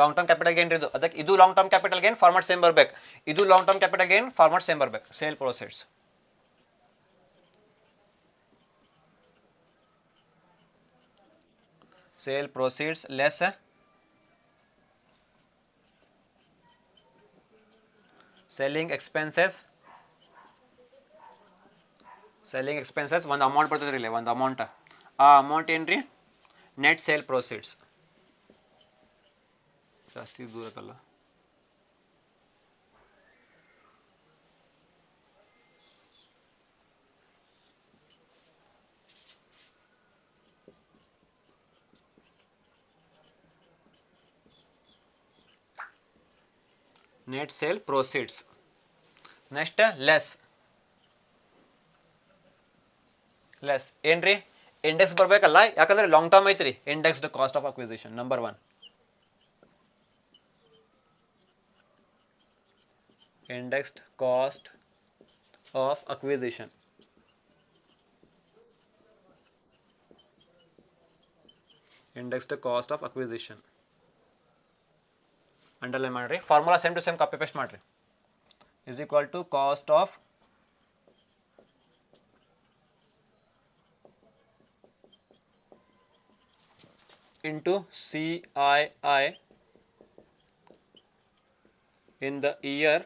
ಲಾಂಗ್ ಟರ್ಮ್ ಕ್ಯಾಪಿಟಲ್ ಗೇನ್ ಇದು, ಅದಕ್ಕೆ ಇದು long term capital gain format same ಬರಬೇಕು, ಇದು long term capital gain format same ಬರಬೇಕು. Sale proceeds, sale proceeds less selling expenses. Selling expenses ಒಂದು ಅಮೌಂಟ್ ಬರ್ತದೆ ಇಲ್ಲಿ, ಒಂದು ಅಮೌಂಟ್, ಆ ಅಮೌಂಟ್ ಏನ್ರಿ? Net sale proceeds. ಜಾಸ್ತಿ ದೂರಕ್ಕಲ್ಲ, net sale proceeds. Next less ಏನ್ರಿ? ಇಂಡೆಕ್ಸ್ ಬರಬೇಕಲ್ಲ, ಯಾಕಂದ್ರೆ ಲಾಂಗ್ ಟರ್ಮ್ ಐತ್ರಿ. Indexed cost of acquisition number 1. Indexed cost of acquisition. Indexed cost of acquisition underline ಮಾಡಿರಿ. Formula same to same copy paste ಮಾಡಿರಿ. Is equal to cost of into CII in the year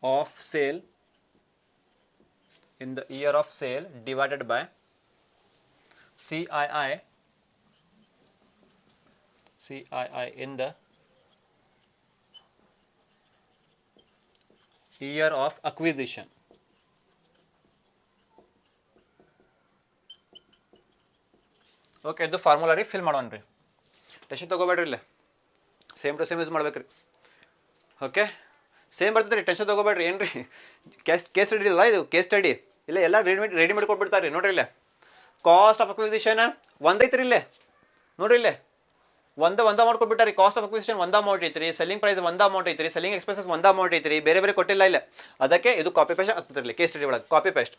of sale, in the year of sale divided by CII in the year of acquisition. Okay, ಇದು ಫಾರ್ಮುಲಾ ರೀ, ಫಿಲ್ ಮಾಡೋಣ ರೀ. ಟೆನ್ಷನ್ ತೊಗೋಬೇಡ್ರಿ, ಇಲ್ಲೇ ಸೇಮ್ ಟು ಸೇಮ್ ಯೂಸ್ ಮಾಡ್ಬೇಕ್ರಿ. ಓಕೆ, ಸೇಮ್ ಬರ್ತದೆ ರೀ, ಟೆನ್ಷನ್ ತೊಗೋಬೇಡ್ರಿ. ಏನು ರೀ ಕೇಸ್ ಸ್ಟಡಿ ಇಲ್ಲ ಇದು, ಕೇಸ್ ಸ್ಟಡಿ ಇಲ್ಲ, ಎಲ್ಲ ರೆಡಿ ಮಾಡಿ ಕೊಟ್ಬಿಡ್ತಾರೆ ರೀ. ನೋಡ್ರಿ ಇಲ್ಲೇ ಕಾಸ್ಟ್ ಆಫ್ ಅಕ್ವಿಸಿಷನ್ ಒಂದೈತ್ರಿ, ಇಲ್ಲೇ ನೋಡ್ರಿ, ಇಲ್ಲೇ ಒಂದು ಅಮೌಂಟ್ ಕೊಟ್ಬಿಟ್ಟಾರೆ. ಕಾಸ್ಟ್ ಆಫ್ ಅಕ್ವಿಸಿಷನ್ ಒಂದು ಅಮೌಂಟ್ ಐತ್ರಿ, ಸೆಲ್ಲಿಂಗ್ ಪ್ರೈಸ್ ಒಂದು ಅಮೌಂಟ್ ಐತ್ರಿ, ಸೆಲ್ಲಿಂಗ್ ಎಕ್ಸ್ಪೆನ್ಸಸ್ ಒಂದು ಅಮೌಂಟ್ ಐತ್ರಿ, ಬೇರೆ ಕೊಟ್ಟಿಲ್ಲ ಇಲ್ಲ. ಅದಕ್ಕೆ ಇದು ಕಾಪಿ ಪೇಸ್ಟ್ ಆಗ್ತದೆ ಕೇಸ್ ಸ್ಟಡಿ ಒಳಗೆ. Copy paste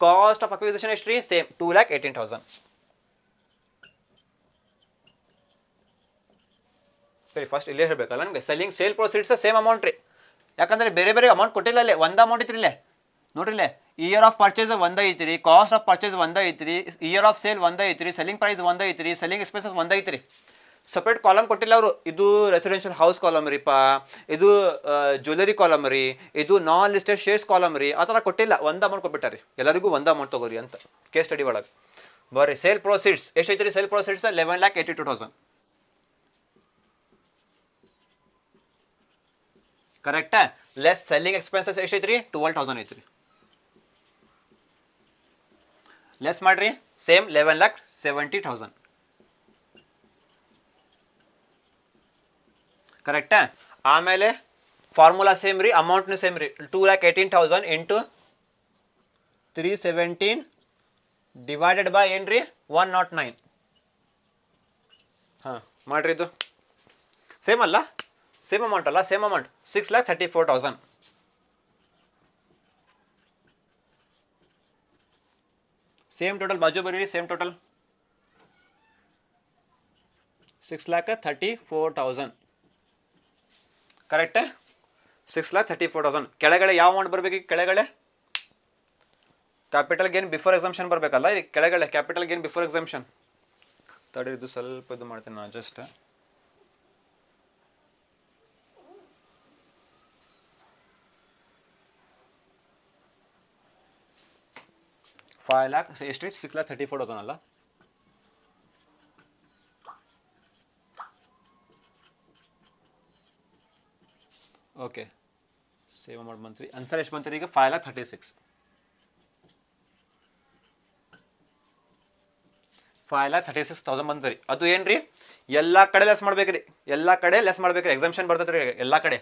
cost of acquisition ಎಷ್ಟು ರೀ? ಸೇಮ್ 2,18,000. ಸರಿ, ಫಸ್ಟ್ ಇಲ್ಲೇ ಹೇಳಬೇಕಲ್ಲ ನಿಮಗೆ. ಸೇಲ್ ಪ್ರೊಸೀಡ್ಸ್ ಸೇಮ್ ಅಮೌಂಟ್ ರೀ, ಯಾಕಂದ್ರೆ ಬೇರೆ ಅಮೌಂಟ್ ಕೊಟ್ಟಿಲ್ಲ. ಇಲ್ಲೇ ಒಂದು ಅಮೌಂಟ್ ಐತ್ರಿ, ಇಲ್ಲೇ ನೋಡ್ರಿ, ಇಲ್ಲೇ ಇಯರ್ ಆಫ್ ಪರ್ಚೇಸ್ ಒಂದೇ ಐತ್ರಿ, ಕಾಸ್ಟ್ ಆಫ್ ಪರ್ಚೇಸ್ ಒಂದೇ ಐತ್ರಿ, ಇಯರ್ ಆಫ್ ಸೇಲ್ ಒಂದೇ ಐತ್ರಿ, ಸೆಲ್ಲಿಂಗ್ ಪ್ರೈಸ್ ಒಂದೇ ಐತ್ರಿ, ಸೆಲ್ಲಿಂಗ್ ಎಕ್ಸ್ಪೆನ್ಸಸ್ ಒಂದೇ ಐತ್ರಿ. ಸಪ್ರೇಟ್ ಕಾಲಮ್ ಕೊಟ್ಟಿಲ್ಲ ಅವರು. ಇದು ರೆಸಿಡೆನ್ಷಿಯಲ್ ಹೌಸ್ ಕಾಲಮ್ ರೀ ಪಾ, ಇದು ಜ್ಯುವೆಲರಿ ಕಾಲಮ್ ರೀ, ಇದು ನಾನ್ ಲಿಸ್ಟೆಡ್ ಶೇರ್ಸ್ ಕಾಲಮ್ ರೀ, ಆ ಥರ ಕೊಟ್ಟಿಲ್ಲ. ಒಂದು ಅಮೌಂಟ್ ಕೊಟ್ಬಿಟ್ಟಾರೆ, ಎಲ್ಲರಿಗೂ ಒಂದು ಅಮೌಂಟ್ ತಗೋರಿ ಅಂತ ಕೇಸ್ ಸ್ಟಡಿ ಒಳಗೆ. ಬರ್ರಿ, ಸೇಲ್ ಪ್ರೊಸೀಡ್ಸ್ ಎಷ್ಟೈತ್ರಿ? Sale proceeds 11,82,000. ಕರೆಕ್ಟಾ? ಲೆಸ್ ಸೆಲ್ಲಿಂಗ್ ಎಕ್ಸ್ಪೆನ್ಸಸ್ ಎಷ್ಟೈತ್ರಿ? 12,000 ಐತ್ರಿ. ಲೆಸ್ ಮಾಡ್ರಿ, ಸೇಮ್ 11,70,000. ಕರೆಕ್ಟಾ? ಆಮೇಲೆ ಫಾರ್ಮುಲಾ ಸೇಮ್ ರೀ, ಅಮೌಂಟ್ನು ಸೇಮ್ ರೀ. 2,18,000 ಇಂಟು 317 ಡಿವೈಡೆಡ್ ಬೈ ಏನ್ರಿ? 109. ಹಾಂ ಮಾಡ್ರಿ, ಇದು ಸೇಮ್ ಅಲ್ಲ, ಸೇಮ್ ಅಮೌಂಟ್ ಅಲ್ಲ, ಸೇಮ್ ಅಮೌಂಟ್ 6,34,000. ಸೇಮ್ ಟೋಟಲ್ ಬಾಜು ಬರೀರಿ, ಸೇಮ್ ಟೋಟಲ್ 6,34,000. ಕರೆಕ್ಟೇ? 6,34,000. ಕೆಳಗಡೆ ಯಾವ ಅಮೌಂಟ್ ಬರಬೇಕು? ಕೆಳಗಡೆ ಕ್ಯಾಪಿಟಲ್ ಗೇನ್ ಬಿಫೋರ್ ಎಕ್ಸಂಪ್ಷನ್ ಬರಬೇಕಲ್ಲ, ಈ ಕೆಳಗಡೆ ಕ್ಯಾಪಿಟಲ್ ಗೇನ್ ಬಿಫೋರ್ ಎಕ್ಸಂಪ್ಷನ್. ತಡಿ, ಇದು ಸ್ವಲ್ಪ ಇದು ಮಾಡ್ತೀನಿ ನಾನು ಜಸ್ಟ್. ಫೈವ್ ಲ್ಯಾಕ್ ಎಷ್ಟು? 6,34,000 ಅಲ್ಲ. ಓಕೆ, ಸೇವ್ ಅಮೌಂಟ್ ಬಂತ್ರಿ. ಆನ್ಸರ್ ಎಷ್ಟು ಬಂತ್ರಿ ಈಗ 5,36,000. 5,36,000 ಬಂತ್ರಿ. ಅದು ಏನ್ರಿ ಎಲ್ಲ ಕಡೆ ಲೆಸ್ ಮಾಡ್ಬೇಕ್ರಿ, ಎಲ್ಲ ಕಡೆ ಲೆಸ್ ಮಾಡ್ಬೇಕ್ರಿ. ಎಕ್ಸಾಮ್ಷನ್ ಬರ್ತದ್ರಿ ಎಲ್ಲ ಕಡೆ,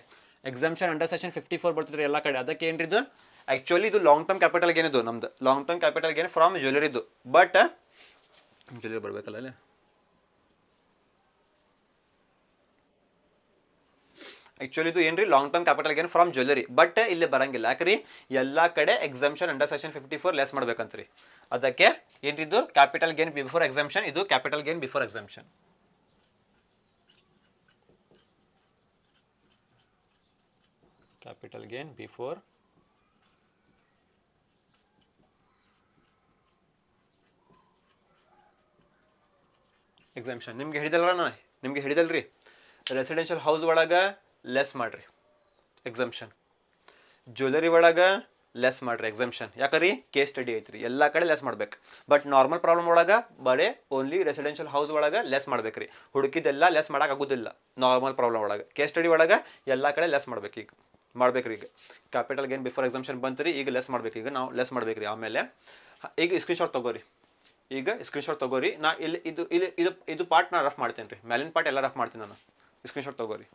ಎಕ್ಸಾಮ್ಷನ್ ಅಂಡರ್ ಸೆಕ್ಷನ್ 54 ಬರ್ತದ್ರಿ ಎಲ್ಲ ಕಡೆ. ಅದಕ್ಕೆ ಏನ್ರಿ ಇದು ಆಕ್ಚುಲಿ ಇದು ಲಾಂಗ್ ಟರ್ಮ್ ಕ್ಯಾಪಿಟಲ್ ಗೇನ್, ಇದು ನಮ್ದು long term capital gain from ಜ್ಯುವೆಲರಿದು. ಬಟ್ ಜ್ಯುವೆಲರಿ ಬರ್ಬೇಕಲ್ಲ ಅಲ್ಲಿ, ಆಕ್ಚುಲಿ ಇದು ಏನ್ರಿ long term capital gain from jewellery. But ಇಲ್ಲಿ ಬರಂಗಿಲ್ಲ, ಯಾಕ್ರಿ ಎಲ್ಲ ಕಡೆ ಎಕ್ಸಾಮ್ಷನ್ ಅಂಡರ್ ಸೆಕ್ಷನ್ 54 ಲೆಸ್ ಮಾಡ್ಬೇಕಂತ್ರಿ. ಅದಕ್ಕೆ ಏನ್ರಿದು ಕ್ಯಾಪಿಟಲ್ ಗೇನ್ ಬಿಫೋರ್ ಎಕ್ಸಾಮ್ಷನ್, ಇದು capital gain before exemption. Capital gain before exemption. ನಿಮ್ಗೆ ಹಿಡಿದಲ್ವ, ನಾನು ನಿಮ್ಗೆ ಹಿಡಿದಲ್ರಿ, ರೆಸಿಡೆನ್ಷಿಯಲ್ ಹೌಸ್ ಒಳಗೆ ಲೆಸ್ ಮಾಡ್ರಿ ಎಕ್ಸಾಮ್ಷನ್, ಜ್ಯುವೆಲರಿ ಒಳಗೆ ಲೆಸ್ ಮಾಡ್ರಿ ಎಕ್ಸಾಮ್ಷನ್. ಯಾಕಂದ್ರೆ ಕೇಸ್ ಸ್ಟಡಿ ಐತ್ರಿ, ಎಲ್ಲ ಕಡೆ ಲೆಸ್ ಮಾಡ್ಬೇಕು. ಬಟ್ ನಾರ್ಮಲ್ ಪ್ರಾಬ್ಲಮ್ ಒಳಗೆ ಬರೀ ಓನ್ಲಿ ರೆಸಿಡೆನ್ಷಿಯಲ್ ಹೌಸ್ ಒಳಗೆ ಲೆಸ್ ಮಾಡ್ಬೇಕ್ರಿ. ಹುಡುಕಿದೆಲ್ಲ ಲೆಸ್ ಮಾಡಕ್ಕೆ ಆಗೋದಿಲ್ಲ ನಾರ್ಮಲ್ ಪ್ರಾಬ್ಲಮ್ ಒಳಗೆ. ಕೇಸ್ ಸ್ಟಡಿ ಒಳಗೆ ಎಲ್ಲ ಕಡೆ ಲೆಸ್ ಮಾಡ್ಬೇಕು. ಈಗ ಮಾಡ್ಬೇಕ್ರಿ, ಈಗ ಕ್ಯಾಪಿಟಲ್ ಗೇನ್ ಬಿಫೋರ್ ಎಕ್ಸಾಮ್ಷನ್ ಬಂತ್ರಿ, ಈಗ ಲೆಸ್ ಮಾಡ್ಬೇಕು. ಈಗ ನಾವು ಲೆಸ್ ಮಾಡ್ಬೇಕ್ರಿ. ಆಮೇಲೆ ಈಗ ಸ್ಕ್ರೀನ್ಶಾಟ್ ತಗೋರಿ, ಈಗ ಸ್ಕ್ರೀನ್ಶಾಟ್ ತಗೋರಿ. ನಾ ಇಲ್ಲಿ ಇದು ಇದು ಇದು ಇದು ಪಾರ್ಟ್ ನಾನು ರಫ್ ಮಾಡ್ತೇನೆ ರೀ, ಮೇಲಿನ ಪಾರ್ಟ್ ಎಲ್ಲ ರಫ್ ಮಾಡ್ತೀನಿ ನಾನು. ಸ್ಕ್ರೀನ್ಶಾಟ್ ತಗೋರಿ.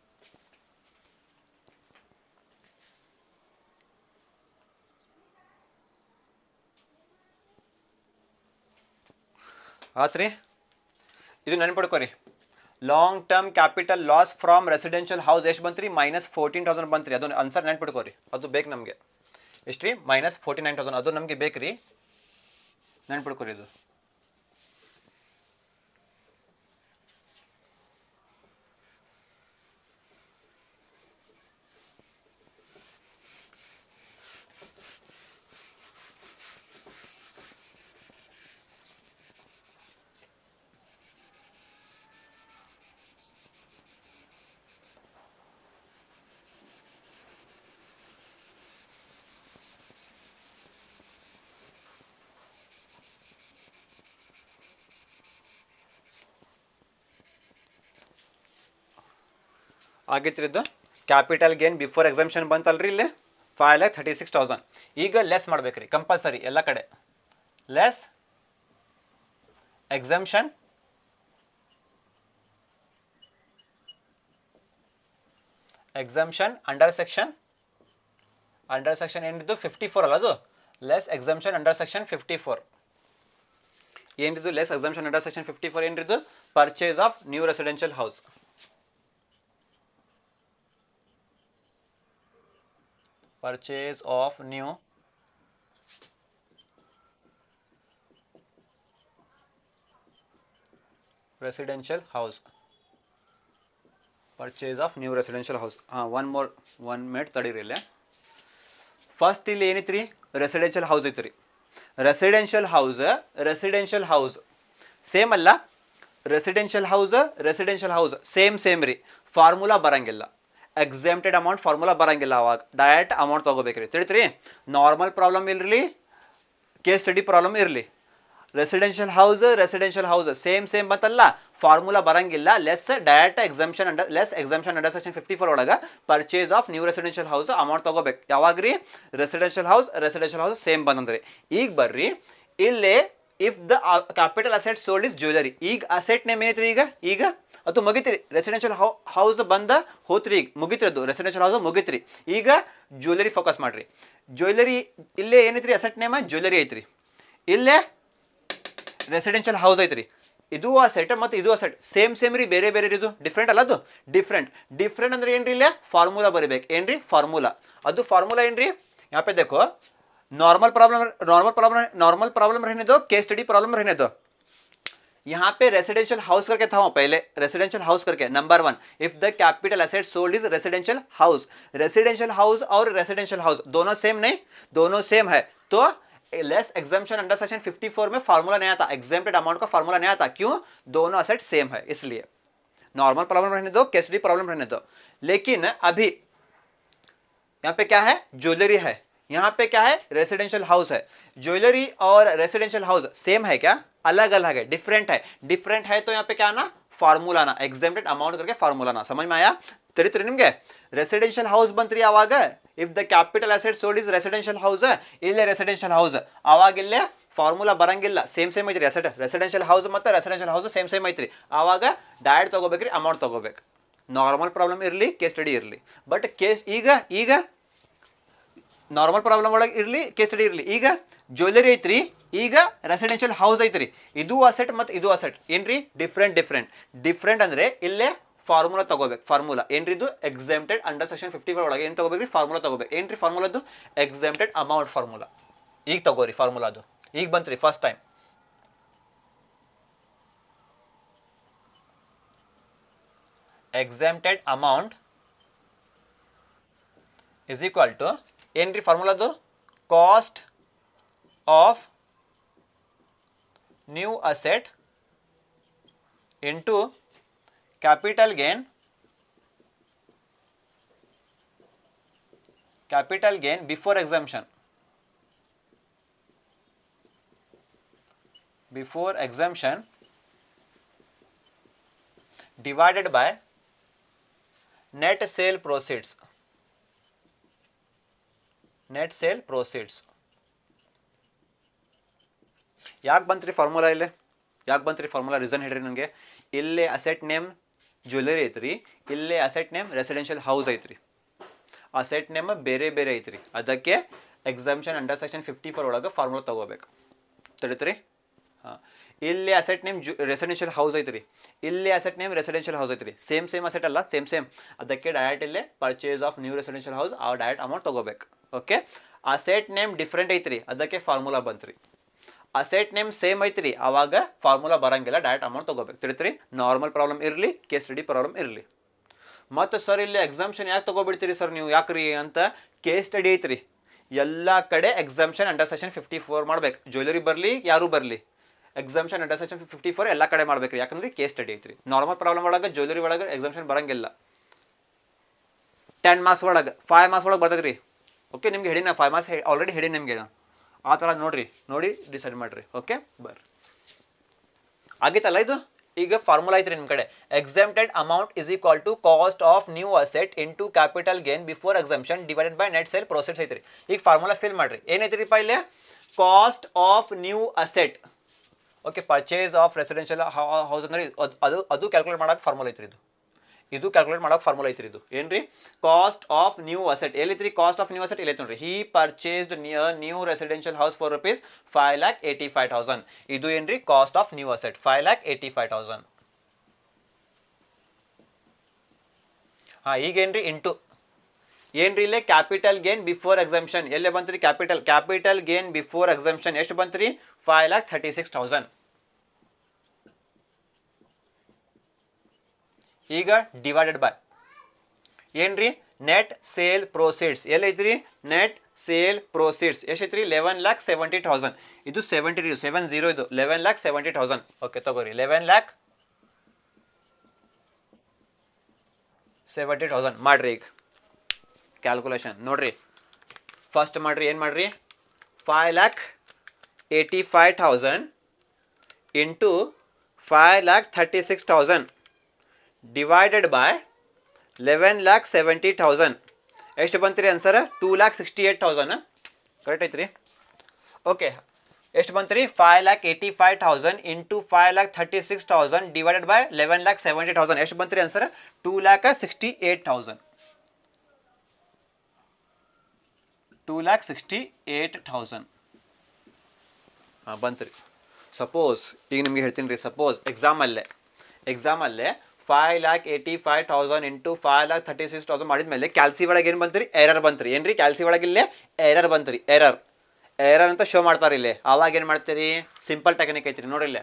ಆತ್ರಿ, ಇದು ನೆನ್ಪಿಡ್ಕೋರಿ. Long term capital loss from residential house ಎಷ್ಟು ಬಂತ್ರಿ? -14,000 ಬಂತ್ರಿ. ಅದು ಆನ್ಸರ್ ನೆನ್ಪಿಡ್ಕೋರಿ, ಅದು ಬೇಕು ನಮಗೆ. ಎಷ್ಟು ರೀ? -49,000. ಅದು ನಮಗೆ ಬೇಕ್ರಿ, ನೆನ್ಪಿಡ್ಕೋರಿ ಇದು. ಆಗಿತ್ತು ಇದು ಕ್ಯಾಪಿಟಲ್ ಗೇನ್ ಬಿಫೋರ್ ಎಕ್ಸಾಮ್ಷನ್ ಬಂತಲ್ರಿ, ಇಲ್ಲಿ 5,36,000. ಈಗ ಲೆಸ್ ಮಾಡ್ಬೇಕ್ರಿ ಕಂಪಲ್ಸರಿ ಎಲ್ಲ ಕಡೆ. ಲೆಸ್ ಎಕ್ಸಾಮ್ಷನ್ ಅಂಡರ್ ಸೆಕ್ಷನ್ ಏನಿದ್ದು 54 ಅಲ್ಲ, ಅದು ಲೆಸ್ ಎಕ್ಸಾಮ್ಷನ್ ಅಂಡರ್ ಸೆಕ್ಷನ್ 54 ಏನಿದ್ದು. ಲೆಸ್ ಎಕ್ಸಾಮ್ಷನ್ ಅಂಡರ್ ಸೆಕ್ಷನ್ 54 ಏನಿದ್ದು? Purchase of new residential house. Purchase of new residential house. Purchase of new residential house. one minute ತಡೀರಿ ಇಲ್ಲೇ. ಫಸ್ಟ್ ಇಲ್ಲಿ ಏನಿತ್ರಿ? ರೆಸಿಡೆನ್ಷಿಯಲ್ ಹೌಸ್ ಐತ್ರಿ. ರೆಸಿಡೆನ್ಷಿಯಲ್ ಹೌಸ್ ಸೇಮ್ ಅಲ್ಲ. ರೆಸಿಡೆನ್ಷಿಯಲ್ ಹೌಸ್ ಸೇಮ್ ರೀ. ಫಾರ್ಮುಲಾ ಬರಂಗಿಲ್ಲ, ಎಕ್ಸಾಮ್ಟೆಡ್ ಅಮೌಂಟ್ ಫಾರ್ಮುಲಾ ಬರಂಗಿಲ್ಲ. ಅವಾಗ ಡೈರೆಕ್ಟ್ ಅಮೌಂಟ್ ತೊಗೋಬೇಕ್ರಿ. ತಿಳಿತ್ರಿ? ನಾರ್ಮಲ್ ಪ್ರಾಬ್ಲಮ್ ಇರಲಿ, ಕೇಸ್ ಸ್ಟಡಿ ಪ್ರಾಬ್ಲಮ್ ಇರಲಿ, ರೆಸಿಡೆನ್ಷಿಯಲ್ ಹೌಸ್ ಸೇಮ್ ಬಂತಲ್ಲ, ಫಾರ್ಮುಲಾ ಬರಂಗಿಲ್ಲ. ಲೆಸ್ ಎಕ್ಸಾಮ್ಷನ್ ಅಂಡರ್ ಸೆಕ್ಷನ್ 54 ಒಳಗೆ purchase of new residential house amount ತೊಗೋಬೇಕು. ಯಾವಾಗ್ರಿ? ರೆಸಿಡೆನ್ಷಿಯಲ್ ಹೌಸ್ ಸೇಮ್ ಬಂದಂದ್ರಿ. ಈಗ ಬರ್ರಿ ಇಲ್ಲೇ if the capital asset sold is jewellery. ಈಗ ಅಸೆಟ್ ನೇಮ್ ಏನೈತ್ರಿ? ಈಗ ಅದು ಮುಗಿತ್ರಿ. ರೆಸಿಡೆನ್ಷಿಯಲ್ ಹೌಸ್ ಬಂದ ಹೋತ್ರಿ, ಈಗ ಮುಗಿತ್ರಿ. ಅದು ರೆಸಿಡೆನ್ಷಿಯಲ್ ಹೌಸ್ ಮುಗಿತ್ರಿ. ಈಗ ಜ್ಯುವೆಲರಿ ಫೋಕಸ್ ಮಾಡ್ರಿ. ಜ್ಯುವೆಲರಿ ಇಲ್ಲೇ ಏನೈತ್ರಿ? ಅಸೆಟ್ ನೇಮ್ ಜ್ಯುವೆಲರಿ ಐತ್ರಿ. ಇಲ್ಲೇ ರೆಸಿಡೆನ್ಷಿಯಲ್ ಹೌಸ್ ಐತ್ರಿ. ಇದು ಅಸೆಟ್ ಮತ್ತು ಇದು ಅಸೆಟ್ ಸೇಮ್ ರೀ, ಬೇರೆ ಇದು ಡಿಫ್ರೆಂಟ್ ಅಲ್ಲ. ಅದು ಡಿಫ್ರೆಂಟ್ ಅಂದ್ರೆ ಏನ್ರಿ? ಇಲ್ಲೇ ಫಾರ್ಮುಲಾ ಬರೀಬೇಕು. ಏನ್ರಿ ಫಾರ್ಮುಲಾ? ಅದು ಫಾರ್ಮುಲಾ ಏನ್ರಿ? यहाँ पे देखो नॉर्मल प्रॉब्लम रहने दो, केस स्टडी प्रॉब्लम रहने दो. यहाँ पे रेसिडेंशियल हाउस करके था पहले, रेसिडेंशियल हाउस करके number 1, if the capital asset sold is residential house और रेसिडेंशियल हाउस दोनों सेम नहीं, दोनों सेम है तो लेस एग्जाम्पशन अंडर सेक्शन 54 में फार्मूला नहीं आता, एग्जाम्प्टेड अमाउंट का फार्मूला नहीं आता. क्यों? दोनों असेट सेम है इसलिए. नॉर्मल प्रॉब्लम रहने दो, केस स्टडी प्रॉब्लम रहने दो. लेकिन अभी यहाँ पे क्या है? ज्वेलरी है. यहाँ पे क्या है? रेसिडेंशियल हाउस है. ज्वेलरी और रेसिडेंशियल हाउस सेम है क्या? अलग अलग है, डिफरेंट है तो यहाँ पे क्या ना फार्मूला ना, एग्जाम्प्टेड अमाउंट करके फार्मूला ना. समझ में आया? तरी निम्गे रेसिडेंशियल हाउस ಬಂತ್ರಿ. ಯಾವಾಗ if the capital asset sold is residential house, ಇಲ್ಲೇ ರೆಸಿಡೆನ್ಷಿಯಲ್ ಹೌಸ್, ಅವಾಗ ಇಲ್ಲೇ ಫಾರ್ಮುಲಾ ಬರಂಗಿಲ್ಲ, ಸೇಮ್ ಐತ್ರಿ. ರೆಸಿಡೆನ್ಷಿಯಲ್ ಹೌಸ್ ಮತ್ತು ರೆಸಿಡೆನ್ಷಿಯಲ್ ಹೌಸ್ ಸೇಮ್ ಐತ್ರಿ. ಆವಾಗ ಡೈರೆಕ್ಟ್ ತಗೋಬೇಕ್ರಿ, ಅಮೌಂಟ್ ತಗೋಬೇಕು. ನಾರ್ಮಲ್ ಪ್ರಾಬ್ಲಮ್ ಇರಲಿ, ಕೇಸ್ ಸ್ಟಡಿ ಇರಲಿ. ಬಟ್ ಕೇಸ್ ಈಗ ನಾರ್ಮಲ್ ಪ್ರಾಬ್ಲಮ್ ಒಳಗೆ ಇರಲಿ, ಕೇಸ್ ಸ್ಟಡಿ ಇರಲಿ. ಈಗ ಜ್ಯುವೆಲರಿ ಐತ್ರಿ, ಈಗ ರೆಸಿಡೆನ್ಷಿಯಲ್ ಹೌಸ್ ಐತ್ರಿ. ಇದು ಅಸೆಟ್ ಮತ್ತು ಇದು ಅಸೆಟ್ ಏನ್ರಿ ಡಿಫ್ರೆಂಟ್ ಅಂದ್ರೆ ಇಲ್ಲೇ ಫಾರ್ಮುಲಾ ತಗೋಬೇಕು. ಫಾರ್ಮುಲಾ ಏನ್ರಿ ಇದು ಎಕ್ಸೆಂಪ್ಟೆಡ್ ಅಂಡರ್ ಸೆಕ್ಷನ್ 54 ಒಳಗೆ ಏನು ತಗೋಬೇಕ್ರಿ, ಫಾರ್ಮುಲಾ ತಗೋಬೇಕು. ಏನ್ರಿ ಫಾರ್ಮುಲಾದು ಎಕ್ಸೆಂಪ್ಟೆಡ್ ಅಮೌಂಟ್ ಫಾರ್ಮುಲಾ. ಈಗ ತಗೋರಿ ಫಾರ್ಮುಲಾದು, ಈಗ ಬಂತ್ರಿ first time. Exempted amount is equal to ಏನ್ರಿ ಫಾರ್ಮುಲಾದು cost of new asset into capital gain before exemption divided by net sale proceeds. ಯಾಕೆ ಬಂತ್ರಿ ಫಾರ್ಮುಲಾ? ಇಲ್ಲೇ ಯಾಕೆ ಬಂತ್ರಿ ಫಾರ್ಮುಲಾ? ರೀಸನ್ ಹೇಳ್ರಿ ನನಗೆ. ಇಲ್ಲೇ ಅಸೆಟ್ ನೇಮ್ ಜ್ಯುವೆಲರಿ ಐತ್ರಿ, ಇಲ್ಲೇ ಅಸೆಟ್ ನೇಮ್ ರೆಸಿಡೆನ್ಷಿಯಲ್ ಹೌಸ್ ಐತ್ರಿ. ಅಸೆಟ್ ನೇಮ್ ಬೇರೆ ಐತ್ರಿ. ಅದಕ್ಕೆ ಎಕ್ಸಾಮ್ಷನ್ ಅಂಡರ್ ಸೆಕ್ಷನ್ 54 ಒಳಗೆ ಫಾರ್ಮುಲಾ ತಗೋಬೇಕು. ತಿಳಿತ್ರಿ? ಹಾಂ, ಇಲ್ಲಿ ಅಸೆಟ್ ನೇಮ್ ರೆಸಿಡೆನ್ಷಿಯಲ್ ಹೌಸ್ ಐತ್ರಿ, ಇಲ್ಲಿ ಅಸೆಟ್ ನೇಮ್ ರೆಸಿಡೆನ್ಷಿಯಲ್ ಹೌಸ್ ಐತ್ರಿ. ಸೇಮ್ ಅಸೆಟ್ ಅಲ್ಲ, ಸೇಮ್. ಅದಕ್ಕೆ ಡೈರೆಕ್ಟ್ ಇಲ್ಲೇ purchase of new residential house ಆ ಡೈರೆಕ್ಟ್ ಅಮೌಂಟ್ ತಗೋಬೇಕು. ಓಕೆ, ಅಸೆಟ್ ನೇಮ್ ಡಿಫ್ರೆಂಟ್ ಐತ್ರಿ, ಅದಕ್ಕೆ ಫಾರ್ಮುಲಾ ಬಂತ್ರಿ. ಅಸೆಟ್ ನೇಮ್ ಸೇಮ್ ಐತ್ರಿ, ಆವಾಗ ಫಾರ್ಮುಲಾ ಬರಂಗಿಲ್ಲ, ಡೈರೆಕ್ಟ್ ಅಮೌಂಟ್ ತಗೋಬೇಕು. ತಿಳಿತ್ರಿ? ನಾರ್ಮಲ್ ಪ್ರಾಬ್ಲಮ್ ಇರಲಿ, ಕೇಸ್ ಸ್ಟಡಿ ಪ್ರಾಬ್ಲಮ್ ಇರಲಿ. ಮತ್ತು ಸರ್ ಇಲ್ಲಿ ಎಕ್ಸಾಮ್ಷನ್ ಯಾಕೆ ತಗೋಬಿಡ್ತೀರಿ ಸರ್ ನೀವು, ಯಾಕ್ರಿ ಅಂತ ಕೇಸ್ ಸ್ಟಡಿ ಐತ್ರಿ. ಎಲ್ಲ ಕಡೆ ಎಕ್ಸಾಮ್ಷನ್ ಅಂಡರ್ ಸೆಕ್ಷನ್ 54 ಮಾಡ್ಬೇಕು. ಜ್ಯುವೆಲರಿ ಬರಲಿ, ಯಾರು ಬರಲಿ, ಎಕ್ಸಾಮ್ಷನ್ ಅಂಡರ್ ಸೆಕ್ಷನ್ 54 ಎಲ್ಲ ಕಡೆ ಮಾಡ್ಬೇಕ್ರಿ. ಯಾಕಂದ್ರೆ ಕೇಸ್ ಸ್ಟಡಿ ಐತ್ರಿ. ನಾರ್ಮಲ್ ಪ್ರಾಬ್ಲಮ್ ಒಳಗೆ ಜ್ಯುವೆಲರಿ ಒಳಗೆ ಎಕ್ಸಾಮ್ಷನ್ ಬರಂಗಿಲ್ಲ. 10 ಮಾರ್ಕ್ಸ್ ಒಳಗೆ 5 ಮಾರ್ಕ್ಸ್ ಒಳಗೆ ಬರ್ತದ್ರಿ. ಓಕೆ, ನಿಮ್ಗೆ ಹೇಳಿ, ನಾ 5 ಮಾರ್ಕ್ಸ್ ಆಲ್ರೆಡಿ ಹೇಳಿ ನಿಮಗೆ. ಆ ಥರ ನೋಡಿ ಡಿಸೈಡ್ ಮಾಡಿರಿ. ಓಕೆ, ಬರ್ರಿ. ಆಗಿತ್ತಲ್ಲ ಇದು? ಈಗ ಫಾರ್ಮುಲಾ ಐತ್ರಿ ನಿಮ್ಮ ಕಡೆ. Exempted amount is equal to cost of new asset into capital gain before exemption divided by net sale proceeds ಐತ್ರಿ. ಈಗ ಫಾರ್ಮುಲಾ ಫಿಲ್ ಮಾಡ್ರಿ. ಏನೈತ್ರಿಪ್ಪ ಇಲ್ಲಿ? Cost of new asset. Okay, purchase of residential house ಅಂದ್ರೆ ಅದು ಕ್ಯಾಲ್ಕುಲೇಟ್ ಮಾಡೋಕೆ ಫಾರ್ಮುಲಾ ಐತ್ರಿ. ಇದು ಕ್ಯಾಲ್ಕುಲೇಟ್ ಮಾಡೋಕೆ ಫಾರ್ಮುಲಾ ಐತ್ರಿ. ಇದು ಏನ್ರಿ? Cost of new asset. ಎಲ್ಲಿತ್ರಿ ಕಾಸ್ಟ್ ಆಫ್ ನ್ಯೂ ಅಸೆಟ್? ಇಲ್ಲಿ ನೋಡ್ರಿ. He purchased new residential house for rupees 5,85,000. ಇದು ಏನ್ರಿ? Cost of new asset 5,85,000. ಹಾ, ಈಗೇನ್ರಿ? ಇಂಟು ಏನ್ರಿ ಇಲ್ಲೇ ಕ್ಯಾಪಿಟಲ್ ಗೇನ್ ಬಿಫೋರ್ ಎಕ್ಸಾಮ್ಷನ್. ಎಲ್ಲೇ ಬಂತ್ರಿ? ಕ್ಯಾಪಿಟಲ್ ಗೇನ್ ಬಿಫೋರ್ ಎಕ್ಸಾಮ್ಷನ್ ಎಷ್ಟು ಬಂತ್ರಿ? 5,36,000. ಈಗ ಡಿವೈಡೆಡ್ ಬೈ ಏನ್ರಿ? Net sale proceeds. ಎಲ್ಲೈತ್ರಿ? ನೆಟ್ ಸೇಲ್ ಪ್ರೊಸೀಡ್ಸ್ ಎಷ್ಟೈತ್ರಿ? 11,70,000. ಇದು 70 ಇದು 11,70,000. ಓಕೆ, ತಗೋರಿ 11,70,000 ಮಾಡ್ರಿ. ಈಗ ಕ್ಯಾಲ್ಕುಲೇಷನ್ ನೋಡ್ರಿ. ಫಸ್ಟ್ ಮಾಡ್ರಿ, ಏನು ಮಾಡ್ರಿ? 5,85,000 ಇಂಟು 5,36,000 divided by 11,70,000. ಎಷ್ಟು ಬಂತ್ರಿ ಆನ್ಸರ್? 2,68,000. ಕರೆಕ್ಟ್ ಐತ್ರಿ? ಓಕೆ, ಎಷ್ಟು ಬಂತ್ರಿ? 5,85,000 ಇಂಟು 5,36,000 ಡಿವೈಡೆಡ್ ಬೈ 11,70,000. ಎಷ್ಟು ಬಂತ್ರಿ ಆನ್ಸರ್? 2,68,000. 2,68,000 ಹಾಂ ಬಂತ್ರಿ. ಸಪೋಸ್ ಈಗ ನಿಮಗೆ ಹೇಳ್ತೀನಿ ರೀ. ಸಪೋಸ್ ಎಕ್ಸಾಮಲ್ಲೇ 5,85,000 ಇಂಟು 5,36,000 ಮಾಡಿದ್ಮೇಲೆ ಕ್ಯಾಲ್ಸಿ ಒಳಗೆ ಏನು ಬಂತ್ರಿ? ಎರರ್ ಬಂತ್ರಿ. ಏನ್ರಿ? ಕ್ಯಾಲ್ಸಿ ಒಳಗೆ ಇಲ್ಲೇ ಎರರ್ ಬಂತ್ರಿ. ಎರರ್ ಅಂತ ಶೋ ಮಾಡ್ತಾರೆ ಇಲ್ಲೇ. ಆವಾಗ ಏನು ಮಾಡ್ತೀರಿ? ಸಿಂಪಲ್ ಟೆಕ್ನಿಕ್ ಐತ್ರಿ. ನೋಡ್ರಿ ಇಲ್ಲೇ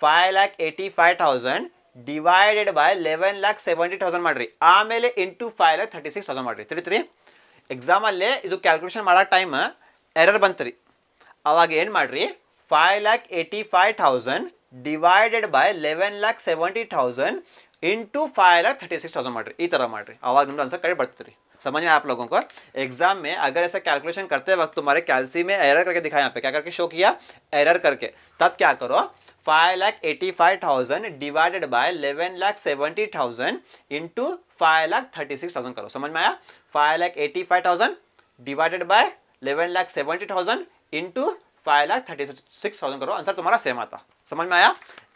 5,85,000 ಡಿವೈಡೆಡ್ ಬೈ 11,70,000 ಮಾಡ್ರಿ. ಆಮೇಲೆ ಇಂಟು 5,36,000 ಮಾಡ್ರಿ. ತಿಳಿತ್ರಿ? ಎಕ್ಸಾಮಲ್ಲೇ ಇದು ಕ್ಯಾಲ್ಕುಲೇಷನ್ ಮಾಡೋ ಟೈಮ್ ಎರರ್ ಬಂತ್ರಿ. ಆವಾಗ ಏನು ಮಾಡ್ರಿ? 5,85,000 divided by 11,70,000 into 5,36,000 ಮಾಡ್ರಿ. ಈ ಥರ ಮಾಡ್ರಿ. आवाज निम्न आंसर करेक्ट बढ़ते समझ में आप लोगों को। एग्जाम में अगर ऐसा कैलकुलेशन करते वक्त तुम्हारे कैलसी में एरर करके दिखाया, यहाँ पे क्या करके शो किया? एरर करके। तब क्या करो? 5,85,000 डिवाइडेड बाय 11,70,000 इंटू 5,36,000 करो। समझ में आया? 5,85,000 डिवाइडेड बाय 11,70,000 इंटू 5,36,000 करो, आंसर तुम्हारा सेम आता। समझ में आया?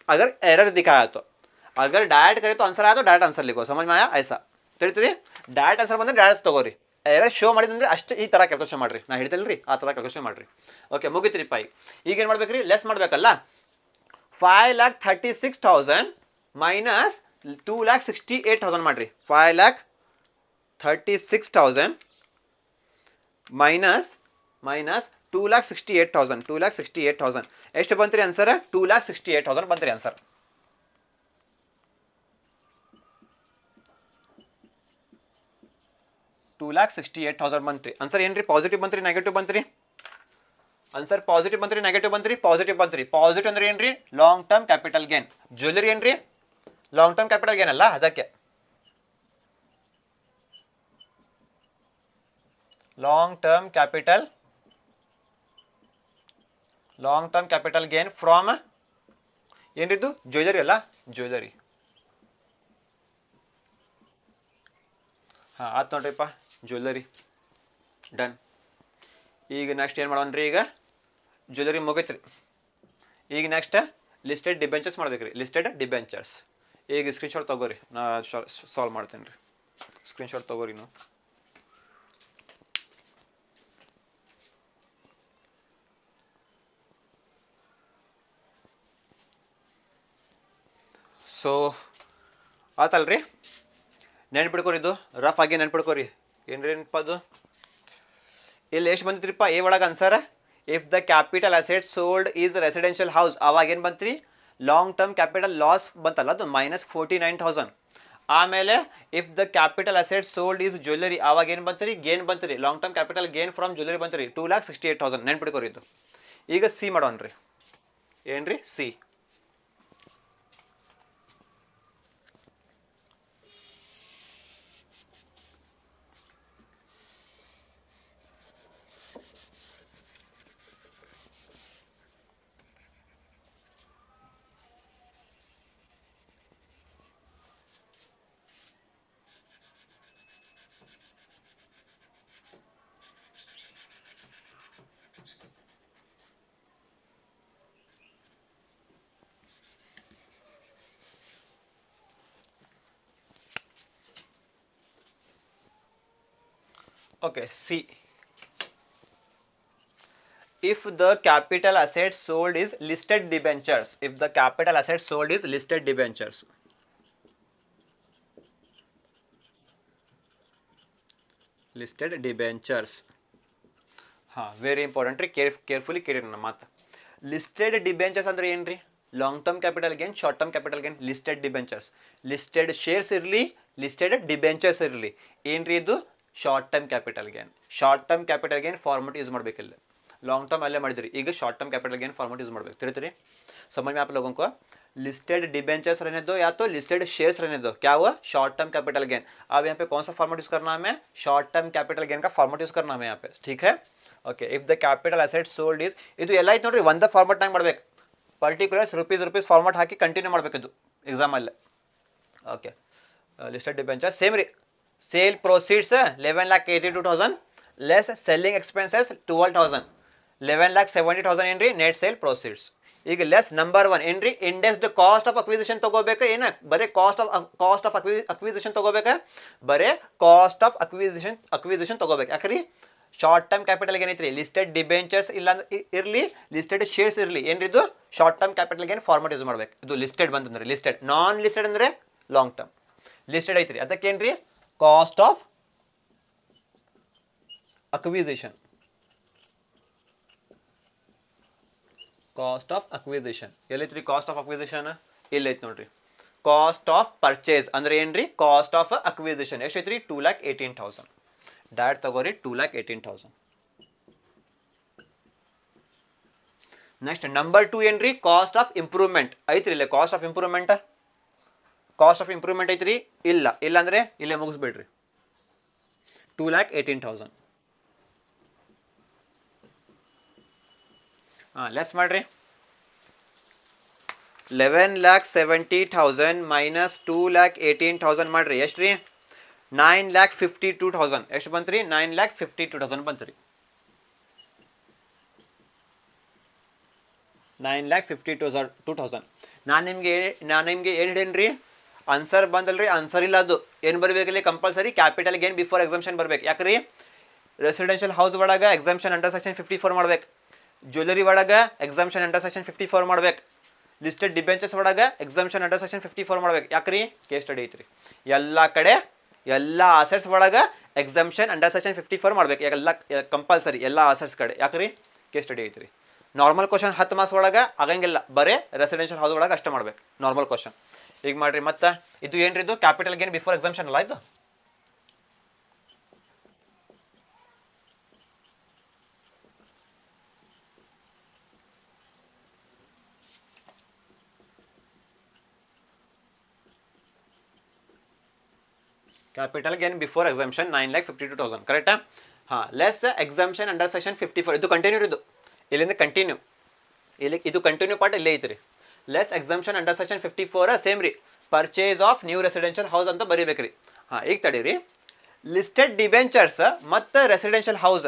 अगर एरर दिखाया तो, अगर डायरेक्ट करे तो आंसर आया तो डायरेक्ट आंसर लिखो। समझ में आया? ऐसा ತಿಳಿತೀರಿ? ಡೈರೆಕ್ಟ್ ಆನ್ಸರ್ ಬಂದರೆ ಡೈರೆಕ್ಟ್ ತಗೋರಿ, ಎರರ್ ಶೋ ಮಾಡಿದ್ರೆ ಅಷ್ಟು ಈ ಥರ ಕ್ಯಾಲ್ಕುಲೇಷನ್ ಮಾಡಿರಿ, ನಾ ಹೇಳ್ತೇನೆ ರೀ ಆ ಥರ ಕ್ಯಾಲ್ಕುಲೇಷನ್ ಮಾಡಿರಿ. ಓಕೆ, ಮುಗಿತ್ರಿಪ್ಪ. ಈಗ ಏನು ಮಾಡ್ಬೇಕ್ರಿ? ಲೆಸ್ ಮಾಡ್ಬೇಕಲ್ಲ. 5,36,000 ಮೈನಸ್ 2,68,000 ಮಾಡಿರಿ. 5,36,000 ಮೈನಸ್ 2,68,000 ಎಷ್ಟು ಬಂತ್ರಿ ಆನ್ಸರ್? 2,68,000 ಬಂತ್ರಿ ಆನ್ಸರ್. 2,68,000 ಬಂತ್ರಿ ಆನ್ಸರ್. ಏನ್ರಿ ಪಾಸಿಟಿವ್ ಬಂತ್ರಿ ನೆಗೆಟಿವ್ ಬಂತ್ರಿ? ಆನ್ಸರ್ ಪಾಸಿಟಿವ್ ಬಂತ್ರಿ ನೆಗೆಟಿವ್ ಬಂತ್ರಿ? ಪಾಸಿಟಿವ್ ಬಂತ್ರಿ. ಪಾಸಿಟಿವ್ ಅಂದ್ರೆ ಏನ್ರಿ? Long term capital gain. Jewellery ಏನ್ರಿ? ಲಾಂಗ್ ಟರ್ಮ್ ಕ್ಯಾಪಿಟಲ್ ಗೇನ್ ಅಲ್ಲ, ಅದಕ್ಕೆ long term capital gain from ಏನ್ರಿದ್ದು? ಜ್ಯುವೆಲರಿ ಅಲ್ಲ, ಜ್ಯುವೆಲರಿ. ಹಾಂ ಆಯ್ತು ನೋಡ್ರಿಪ್ಪ, ಜ್ಯುವೆಲರಿ ಡನ್. ಈಗ ನೆಕ್ಸ್ಟ್ ಏನು ಮಾಡೋಣ್ರಿ? ಈಗ ಜ್ಯುವೆಲರಿ ಮುಗೈತ್ರಿ. ಈಗ ನೆಕ್ಸ್ಟ್ ಲಿಸ್ಟೆಡ್ ಡಿಬೆಂಚರ್ಸ್ ಮಾಡ್ಬೇಕ್ರಿ. ಲಿಸ್ಟೆಡ್ ಡಿಬೆಂಚರ್ಸ್ ಈಗ ಸ್ಕ್ರೀನ್ಶಾಟ್ ತಗೋರಿ, ನಾ ಸಾಲ್ವ್ ಮಾಡ್ತೇನೆ ರೀ. ಸ್ಕ್ರೀನ್ಶಾಟ್ ತಗೋರಿ ನೀವು. ಸೊ ಆತಲ್ರಿ, ನೆನ್ಪಿಡ್ಕೋರಿ, ಇದು ರಫ್ ಆಗಿ ನೆನ್ಪಿಡ್ಕೋರಿ. ಏನ್ರಿ ನೆನಪದು? ಇಲ್ಲಿ ಎಷ್ಟು ಬಂದಿತ್ರಿಪ್ಪ ಎ ಒಳಗೆ answer? If the capital asset sold is residential house, ಅವಾಗ ಏನು ಬಂತ್ರಿ? ಲಾಂಗ್ ಟರ್ಮ್ ಕ್ಯಾಪಿಟಲ್ ಲಾಸ್ ಬಂತಲ್ಲ, ಅದು -49,000. ಆಮೇಲೆ if the capital asset sold is jewellery, ಅವಾಗ ಏನು ಬಂತ್ರಿ? ಗೇನ್ ಬಂತ್ರಿ. Long term capital gain from jewellery ಬಂತ್ರಿ 2,68,000. ನೆನ್ಪಿಡ್ಕೋರಿ ಇದು. ಈಗ ಸಿ ಮಾಡೋಣ್ರಿ. ಏನ್ರಿ? C. Okay, C. If the capital asset sold is listed debentures, if the capital asset sold is listed debentures, listed debentures. ಹಾಂ, ವೆರಿ ಇಂಪಾರ್ಟೆಂಟ್ ರೀ. ಕೇರ್ಫುಲಿ ಕೇಳಿ ನನ್ನ ಮಾತು. ಲಿಸ್ಟೆಡ್ ಡಿಬೆಂಚರ್ಸ್ ಅಂದ್ರೆ ಏನ್ರಿ? Long term capital gain, short term capital gain. Listed debentures, listed shares ಇರಲಿ, ಲಿಸ್ಟೆಡ್ ಡಿಬೆಂಚರ್ಸ್ ಇರಲಿ, ಏನ್ರಿ ಇದು? Short term capital gain. Short term capital gain format use ಮಾಡಬೇಕಿಲ್ಲ. ಲಾಂಗ್ ಟರ್ಮ್ ಅಲ್ಲೇ ಮಾಡಿದ್ರಿ, ಈಗ short term capital gain format use ಮಾಡಬೇಕು. ತಿಳಿತೀರಿ? समझ में आप लोगों को? लिस्टेड डिबेंचर्स रहने दो या तो लिस्टेड शेयर्स रहने दो. क्या हुआ? Short term capital gain. अब यहाँ पे कौन सा फॉर्मेट यूज करना है हमें? शॉर्ट टर्म कैपिटल गेन का फॉर्मेट यूज करना है यहाँ पे. ठीक है? Okay. If the capital asset sold is, ಇದು ಎಲ್ಲ ಐತೆ ನೋಡ್ರಿ, ಒಂದ ಫಾರ್ಮೆಟ್ ನಾಗ ಮಾಡಬೇಕು. ಪರ್ಟಿಕ್ಯುಲರ್ಸ್ ರೂಪೀಸ್ ಫಾರ್ಮೆಟ್ ಹಾಕಿ ಕಂಟಿನ್ಯೂ ಮಾಡಬೇಕು ಇದು ಎಕ್ಸಾಮ್ ಅಲ್ಲಿ. ಓಕೆ. ಲಿಸ್ಟೆಡ್ ಡಿಬೆಂಚರ್ ಸೇಮ್ ರೀ. Sale proceeds 11,82,000 less selling expenses 12,000, 11,70,000 ಏನ್ರಿ ನೆಟ್ ಸೇಲ್ ಪ್ರೊಸೀಡ್ಸ್. ಈಗ ಲೆಸ್ ನಂಬರ್ 1 ಏನ್ರಿ? ಇಂಡೆಕ್ಸ್ಡ್ ಕಾಸ್ಟ್ ಆಫ್ ಅಕ್ವಿಸಿಷನ್ ತಗೋಬೇಕು. ಏನ ಬರೀ ಕಾಸ್ಟ್ ಆಫ್ ಅಕ್ವಿಸಿಷನ್ ತಗೋಬೇಕಾ? ಬರೀ ಕಾಸ್ಟ್ ಆಫ್ ಅಕ್ವಿಸಿಷನ್ ತಗೋಬೇಕು. ಯಾಕ್ರಿ? ಶಾರ್ಟ್ ಟರ್ಮ್ ಕ್ಯಾಪಿಟಲ್ ಗೇನ್ ಐತ್ರಿ. ಲಿಸ್ಟೆಡ್ ಡಿಬೆಂಚರ್ಸ್ ಇಲ್ಲ ಇರಲಿ, ಲಿಸ್ಟೆಡ್ ಶೇರ್ಸ್ ಇರಲಿ, ಏನ್ರಿ ಇದು? Short term capital gain format use ಮಾಡ್ಬೇಕು. ಇದು ಲಿಸ್ಟೆಡ್ ಬಂತಂದ್ರೆ ಲಿಸ್ಟೆಡ್. ನಾನ್ ಲಿಸ್ಟೆಡ್ ಅಂದ್ರೆ ಲಾಂಗ್ ಟರ್ಮ್. ಲಿಸ್ಟೆಡ್ ಐತ್ರಿ, ಅದಕ್ಕೇನ್ರಿ? Cost of acquisition. Cost of acquisition ಎಲ್ಲೈತ್ರಿ? ಕಾಸ್ಟ್ ಆಫ್ ಅಕ್ವಿಸಿಷನ್ ಇಲ್ಲೈತಿ ನೋಡ್ರಿ. ಕಾಸ್ಟ್ ಆಫ್ ಪರ್ಚೇಸ್ ಅಂದ್ರೆ ಏನ್ರಿ? ಕಾಸ್ಟ್ ಆಫ್ ಅಕ್ವಿಸಿಷನ್ ಎಷ್ಟೈತ್ರಿ? 2,18,000. ಡೈರೆಕ್ಟ್ ತಗೋರಿ 2,18,000. ನೆಕ್ಸ್ಟ್ ನಂಬರ್ 2 ಏನ್ರಿ? ಕಾಸ್ಟ್ ಆಫ್ ಇಂಪ್ರೂವ್ಮೆಂಟ್ ಐತ್ರಿ. ಇಲ್ಲೇ ಕಾಸ್ಟ್ ಆಫ್ ಇಂಪ್ರೂವ್ಮೆಂಟ್ ಐತ್ರಿ. ಇಲ್ಲ ಅಂದ್ರೆ ಇಲ್ಲೇ ಮುಗಿಸ್ಬಿಡ್ರಿ. 2,18,000. ಲೆಸ್ ಮಾಡ್ರಿ. 11,70,000 ಮೈನಸ್ 2,18,000 ಮಾಡ್ರಿ. ಎಷ್ಟ್ರಿ? 9,52,000 ಎಷ್ಟು ಬಂತು ರೀ 9,52,000 ಬಂತು ರೀ 9,52,000 ನಾನು ನಿಮಗೆ ಏನು ಹೇಳೇನಿ ರೀ ಆನ್ಸರ್ ಬಂದಲ್ರಿ ಆನ್ಸರ್ ಇಲ್ಲ ಅದು ಏನು ಬರಬೇಕಲ್ಲಿ compulsory capital gain before exemption ಬರ್ಬೇಕು ಯಾಕ್ರಿ ರೆಸಿಡೆನ್ಷಿಯಲ್ ಹೌಸ್ ಒಳಗೆ ಎಕ್ಸಾಮ್ಷನ್ ಅಂಡರ್ ಸೆಕ್ಷನ್ 54 ಮಾಡ್ಬೇಕು ಜ್ಯುವೆಲರಿ ಒಳಗೆ ಎಕ್ಸಾಮ್ಷನ್ ಅಂಡರ್ ಸೆಕ್ಷನ್ 54 ಮಾಡ್ಬೇಕು ಲಿಸ್ಟೆಡ್ ಡಿಬೆಂಚರ್ಸ್ ಒಳಗೆ ಎಕ್ಸಾಮ್ಷನ್ ಅಂಡರ್ ಸೆಕ್ಷನ್ 54 ಮಾಡ್ಬೇಕು ಯಾಕ್ರಿ ಕೇಸ್ ಸ್ಟಡಿ ಐತ್ರಿ ಎಲ್ಲ ಕಡೆ ಎಲ್ಲ ಅಸೆಟ್ಸ್ ಒಳಗೆ ಎಕ್ಸಾಮ್ಷನ್ ಅಂಡರ್ ಸೆಕ್ಷನ್ 54 ಮಾಡ್ಬೇಕು ಎಲ್ಲ ಕಂಪಲ್ಸರಿ ಎಲ್ಲ ಅಸೆಟ್ಸ್ ಕಡೆ ಯಾಕ್ರಿ ಕೇಸ್ ಸ್ಟಡಿ ಐತ್ರಿ ನಾರ್ಮಲ್ ಕ್ವಶನ್ 10 ಮಾರ್ಕ್ಸ್ ಒಳಗೆ ಆಗಂಗಿಲ್ಲ ಬರೀ ರೆಸಿಡೆನ್ಷಿಯಲ್ ಹೌಸ್ ಒಳಗೆ ಅಷ್ಟೇ ಮಾಡ್ಬೇಕು ನಾರ್ಮಲ್ ಕ್ವಶನ್ ಈಗ ಮಾಡ್ರಿ ಮತ್ತೆ ಇದು ಏನ್ರಿ ಇದು ಕ್ಯಾಪಿಟಲ್ ಗೇನ್ ಬಿಫೋರ್ ಎಕ್ಸಾಮ್ಷನ್ ಅಲ್ಲ ಇದು ಕ್ಯಾಪಿಟಲ್ ಗೇನ್ ಬಿಫೋರ್ ಎಕ್ಸಾಮ್ಷನ್ 9,52,000 ಕರೆಕ್ಟಾ ಹಾಂ ಲೆಸ್ ಎಕ್ಸಾಮ್ಷನ್ ಅಂಡರ್ ಸೆಕ್ಷನ್ 54 ಇದು ಕಂಟಿನ್ಯೂ ಇದು ಇಲ್ಲಿಂದ ಕಂಟಿನ್ಯೂ ಇದು ಕಂಟಿನ್ಯೂ ಪಾರ್ಟ್ ಇಲ್ಲೇ ಐತ್ರಿ less exemption under section 54 same ರೀ purchase of new residential house ಅಂತ ಬರೀಬೇಕ್ರಿ ಹಾಂ ಈಗ ತಡೀರಿ ಲಿಸ್ಟೆಡ್ ಡಿಬೆಂಚರ್ಸ್ ಮತ್ತು ರೆಸಿಡೆನ್ಷಿಯಲ್ ಹೌಸ್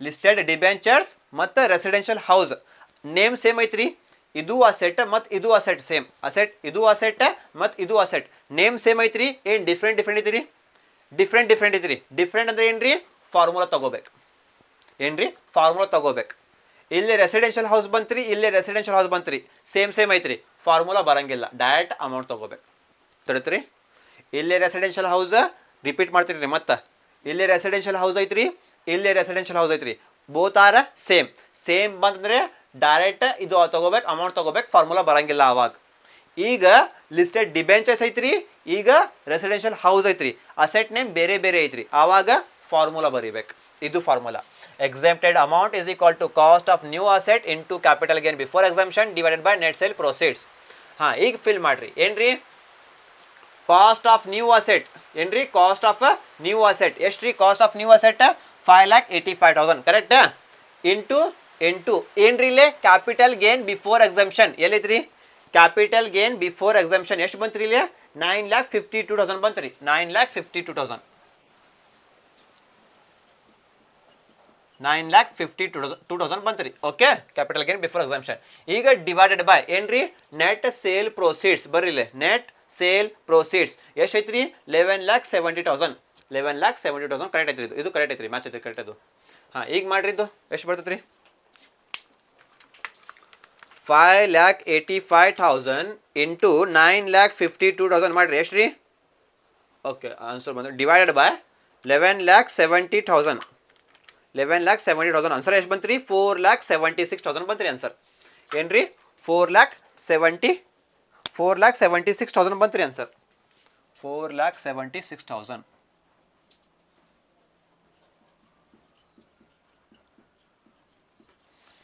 ಲಿಸ್ಟೆಡ್ ಡಿಬೆಂಚರ್ಸ್ ಮತ್ತು ರೆಸಿಡೆನ್ಷಿಯಲ್ ಹೌಸ್ ನೇಮ್ ಸೇಮ್ ಐತ್ರಿ ಇದು ಅಸೆಟ್ ಮತ್ತು ಇದು ಅಸೆಟ್ ಸೇಮ್ ಅಸೆಟ್ ಇದು ಅಸೆಟ್ ಮತ್ತು ಇದು ಅಸೆಟ್ ನೇಮ್ ಸೇಮ್ ಐತ್ರಿ ಏನು ಡಿಫ್ರೆಂಟ್ ಐತ್ರಿ ಡಿಫ್ರೆಂಟ್ ಐತ್ರಿ ಡಿಫ್ರೆಂಟ್ ಅಂದ್ರೆ ಏನ್ರಿ ಫಾರ್ಮುಲಾ ತಗೋಬೇಕು ಏನ್ರಿ ಫಾರ್ಮುಲಾ ತಗೋಬೇಕು ಇಲ್ಲಿ ರೆಸಿಡೆನ್ಷಿಯಲ್ ಹೌಸ್ ಬಂತ್ರಿ ಇಲ್ಲಿ ರೆಸಿಡೆನ್ಷಿಯಲ್ ಹೌಸ್ ಬಂತ್ರಿ ಸೇಮ್ ಐತ್ರಿ ಫಾರ್ಮುಲಾ ಬರಂಗಿಲ್ಲ ಡೈರೆಕ್ಟ್ ಅಮೌಂಟ್ ತಗೋಬೇಕು ತಿಳಿತ್ರಿ ಇಲ್ಲಿ ರೆಸಿಡೆನ್ಷಿಯಲ್ ಹೌಸ್ ರಿಪೀಟ್ ಮಾಡ್ತೀರಿ ರೀ ಮತ್ತೆ ಇಲ್ಲಿ ರೆಸಿಡೆನ್ಷಿಯಲ್ ಹೌಸ್ ಐತ್ರಿ ಇಲ್ಲಿ ರೆಸಿಡೆನ್ಷಿಯಲ್ ಹೌಸ್ ಐತ್ರಿ ಬೋತ್ ಆರ್ ಸೇಮ್ ಬಂತಂದ್ರೆ ಡೈರೆಕ್ಟ್ ಇದು ತಗೋಬೇಕು ಅಮೌಂಟ್ ತಗೋಬೇಕು ಫಾರ್ಮುಲಾ ಬರಂಗಿಲ್ಲ ಅವಾಗ ಈಗ ಲಿಸ್ಟೆಡ್ ಡಿಬೆಂಚರ್ಸ್ ಐತ್ರಿ ಈಗ ರೆಸಿಡೆನ್ಷಿಯಲ್ ಹೌಸ್ ಐತ್ರಿ ಅಸೆಟ್ ನೇಮ್ ಬೇರೆ ಐತ್ರಿ ಆವಾಗ ಫಾರ್ಮುಲಾ ಬರೀಬೇಕು ಇದು formula exempted amount is equal to cost of new asset into capital gain before exemption divided by net sale proceeds ಹಾಂ ಈಗ ಫಿಲ್ ಮಾಡ್ರಿ ಏನ್ರಿ ಕಾಸ್ಟ್ ಆಫ್ ನ್ಯೂ ಅಸೆಟ್ ಏನ್ರಿ ಕಾಸ್ಟ್ ಆಫ್ ನ್ಯೂ ಅಸೆಟ್ ಎಷ್ಟು ರೀ cost of new asset 5,85,000 correct into ಏನ್ರಿ ಇಲ್ಲೇ ಕ್ಯಾಪಿಟಲ್ ಗೇನ್ ಬಿಫೋರ್ ಎಕ್ಸಂಪ್ಷನ್ ಎಲ್ಲೈತ್ರಿ ಕ್ಯಾಪಿಟಲ್ ಗೇನ್ ಬಿಫೋರ್ ಎಕ್ಸಂಪ್ಷನ್ ಎಷ್ಟು ಬಂತ್ರಿ ಇಲ್ಲಿ 9,52,000 ಬಂತ್ರಿ 9,52,000 9,52,000 ಬಂತ್ರಿ okay capital gain before exemption ಈಗ ಡಿವೈಡೆಡ್ ಬೈ ಏನ್ರಿ ನೆಟ್ ಸೇಲ್ ಪ್ರೊಸೀಡ್ಸ್ ಬರ್ರಿ ಇಲ್ಲಿ ನೆಟ್ ಸೇಲ್ ಪ್ರೊಸೀಡ್ಸ್ ಎಷ್ಟು ಐತ್ರಿ 11,70,000 ಕರೆಕ್ಟ್ ಐತ್ರಿ ಇದು ಕರೆಕ್ಟ್ ಐತ್ರಿ ಮ್ಯಾಚ್ ಐತ್ರಿ ಕರೆಕ್ಟ್ ಅದು ಹಾಂ ಈಗ ಮಾಡ್ರಿ ಇದು ಎಷ್ಟು ಬರ್ತೈತ್ರಿ 5,85,000 ಇಂಟು 9,52,000 ಮಾಡ್ರಿ ಎಷ್ಟು ರೀ ಓಕೆ ಆನ್ಸರ್ ಬಂದ್ರೆ ಡಿವೈಡೆಡ್ ಬೈ 11,70,000 ಆನ್ಸರ್ ಎಷ್ಟು ಬಂತ್ರಿ 4,76,000 ಬಂತ್ರಿ ಆನ್ಸರ್ ಏನ್ರಿ 4,76,000 ಬಂತ್ರಿ ಆನ್ಸರ್ 4,76,000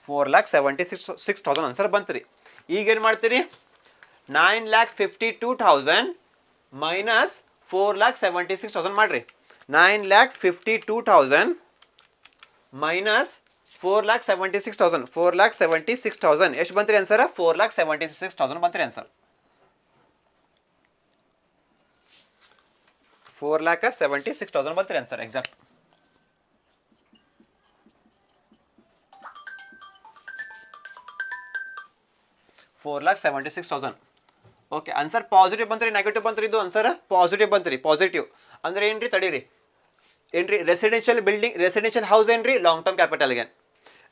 4,76,000 ಆನ್ಸರ್ ಬಂತ್ರಿ ಈಗ ಏನು ಮಾಡ್ತೀರಿ 9,52,000 ಮೈನಸ್ 4,76,000 ಮಾಡ್ರಿ 9,52,000 ಮೈನಸ್ 4,76,000 ಎಷ್ಟು ಬಂತ್ರಿ ಆನ್ಸರ್ 4,76,000 ಬಂತ್ರಿ ಆನ್ಸರ್ 4,76,000 ಬಂತ್ರಿ answer exact $4,76,000 okay answer positive ಬಂತ್ರಿ ನೆಗೆಟಿವ್ ಬಂತ್ರಿ ಇದು ಆನ್ಸರ್ ಪಾಸಿಟಿವ್ ಬಂತ್ರಿ ಪಾಸಿಟಿವ್ ಅಂದ್ರೆ ಏನ್ರಿ ತಡೀರಿ ಏನ್ರಿ ರೆಸಿಡೆನ್ಷಿಯಲ್ ಬಿಲ್ಡಿಂಗ್ ರೆಸಿಡೆನ್ಷಿಯಲ್ ಹೌಸ್ ಏನ್ರಿ long term capital gain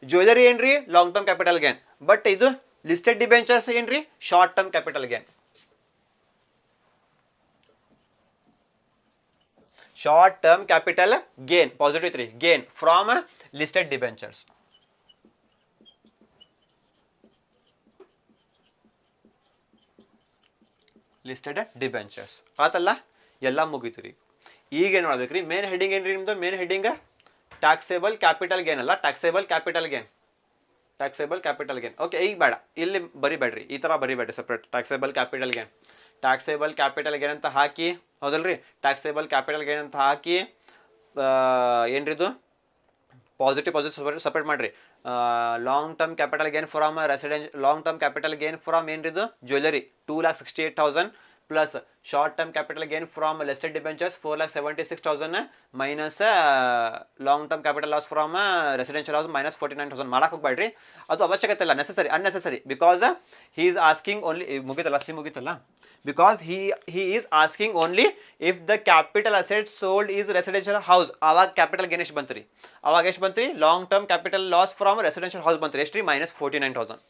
jewellery ಏನ್ರಿ long term capital gain but ಇದು ಲಿಸ್ಟೆಡ್ ಡಿಬೆಂಚರ್ಸ್ ಏನ್ರಿ short term capital gain short term capital gain positive 3 gain from listed debentures listed debentures ಆತಲ್ಲ ಎಲ್ಲ ಮುಗೀತು ರೀ ಈಗ ಏನು ಮಾಡ್ಬೇಕು ರೀ ಮೇನ್ ಹೆಡಿಂಗ್ ಏನ್ರಿ ನಿಮ್ದು main heading taxable capital gain ಅಲ್ಲ ಟ್ಯಾಕ್ಸೇಬಲ್ ಕ್ಯಾಪಿಟಲ್ ಗೇನ್ ಓಕೆ ಈಗ ಬೇಡ ಇಲ್ಲಿ ಬರಿಬೇಡ್ರಿ ಈ ಥರ ಬರಿಬೇಡ್ರಿ ಸಪ್ರೇಟ್ ಟ್ಯಾಕ್ಸೇಬಲ್ ಕ್ಯಾಪಿಟಲ್ ಗೇನ್ ಅಂತ ಹಾಕಿ ಹೌದಲ್ರಿ ಟ್ಯಾಕ್ಸೇಬಲ್ ಕ್ಯಾಪಿಟಲ್ ಗೇನ್ ಅಂತ ಹಾಕಿ ಏನ್ರಿದು ಪಾಸಿಟಿವ್ ಸಪ್ರೇಟ್ ಮಾಡ್ರಿ long term capital gain from residence long term capital gain from ಏನ್ರಿದು jewellery 2,68,000 plus short term capital gain from listed debentures 4,76,000 minus long term capital loss from residential house minus 49,000 ಮಾಡಕ್ಕೆ ಹೋಗ್ಬೇಡ್ರಿ, ಅದು ಅವಶ್ಯಕತೆ ಇಲ್ಲ, necessary unnecessary, because he is asking only, ಮುಗಿತಲ್ಲ ಸಿ ಮುಗಿತಲ್ಲ, because he is asking only if the capital asset sold is residential house, ಆವಾಗ ಕ್ಯಾಪಿಟಲ್ ಗೇನ್ ಎಷ್ಟು ಬಂತು ರೀ, ಅವಾಗ ಎಷ್ಟು ಬಂತು ರೀ, long term capital loss from residential house ಬಂತು ರೀ, ಎಷ್ಟು ರೀ, minus 49,000.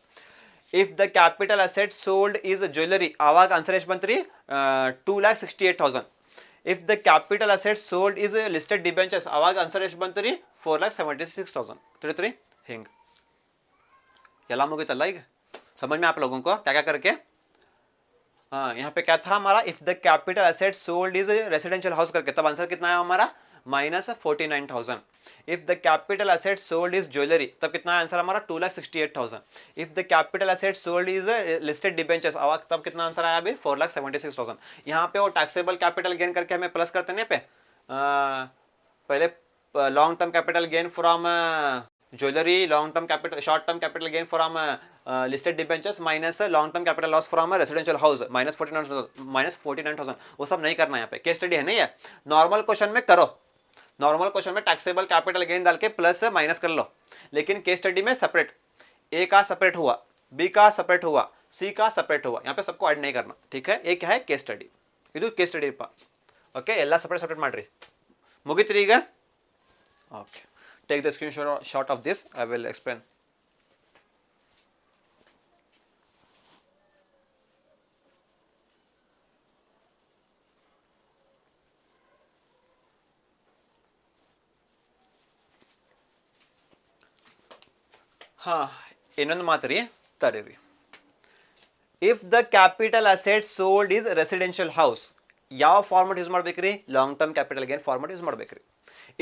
if the capital asset sold is jewelry, ಆವಾಗ ಆನ್ಸರ್ ಎಷ್ಟು ಬಂತು ರೀ, 2,68,000. if the capital asset sold is listed debentures, ಆವಾಗ ಆನ್ಸರ್ ಎಷ್ಟು ಬಂತು ರೀ, 4,76,000. ತಿಳಿತು ರೀ, ಹಿಂಗೆ ಎಲ್ಲ ಮುಗಿತಲ್ಲ ಈಗ, समझ में आप लोगों को क्या क्या करके. हाँ, यहाँ पे क्या था हमारा, if the capital asset sold is residential house करके, तब आंसर कितना है हमारा, minus 49,000. If the capital asset sold is jewellery, तब कितना आंसर हमारा, 2,68,000. If the capital asset sold is listed debentures, तब कितना आंसर आया अभी, 4,76,000. यहाँ पे वो टैक्सेबल कैपिटल गेन करके हमें प्लस करते हैं पे, पहले long term capital gain from jewellery, long term capital, short term capital gain from listed debentures minus long term capital loss from residential house minus 49,000, वो सब नहीं करना है यहाँ पे, केस स्टडी है नहीं है. नॉर्मल क्वेश्चन में करो, नॉर्मल क्वेश्चन में टैक्सेबल कैपिटल गेन डाल के प्लस से माइनस कर लो, लेकिन केस स्टडी में सेपरेट, ए का सेपरेट हुआ, बी का सेपरेट हुआ, सी का सेपरेट हुआ, यहाँ पे सबको ऐड नहीं करना, ठीक है. एक है केस स्टडी, ಇದು ಕೇಸ್ ಸ್ಟಡಿ ಪ, ಓಕೆ, ಎಲ್ಲ ಸಪ್ರೇಟ್ ಸಪ್ರೇಟ್ ಮಾಡಿರಿ, ಮುಗಿತ್ರಿ ಈಗ. Okay, take the screenshot of this, I will explain. ಹಾಂ, ಇನ್ನೊಂದು ಮಾತು ರೀ, ತಡೀರಿ. If the capital asset sold is residential house, ಯಾವ ಫಾರ್ಮೆಟ್ ಯೂಸ್ ಮಾಡ್ಬೇಕ್ರಿ, long term capital gain format use ಮಾಡ್ಬೇಕ್ರಿ.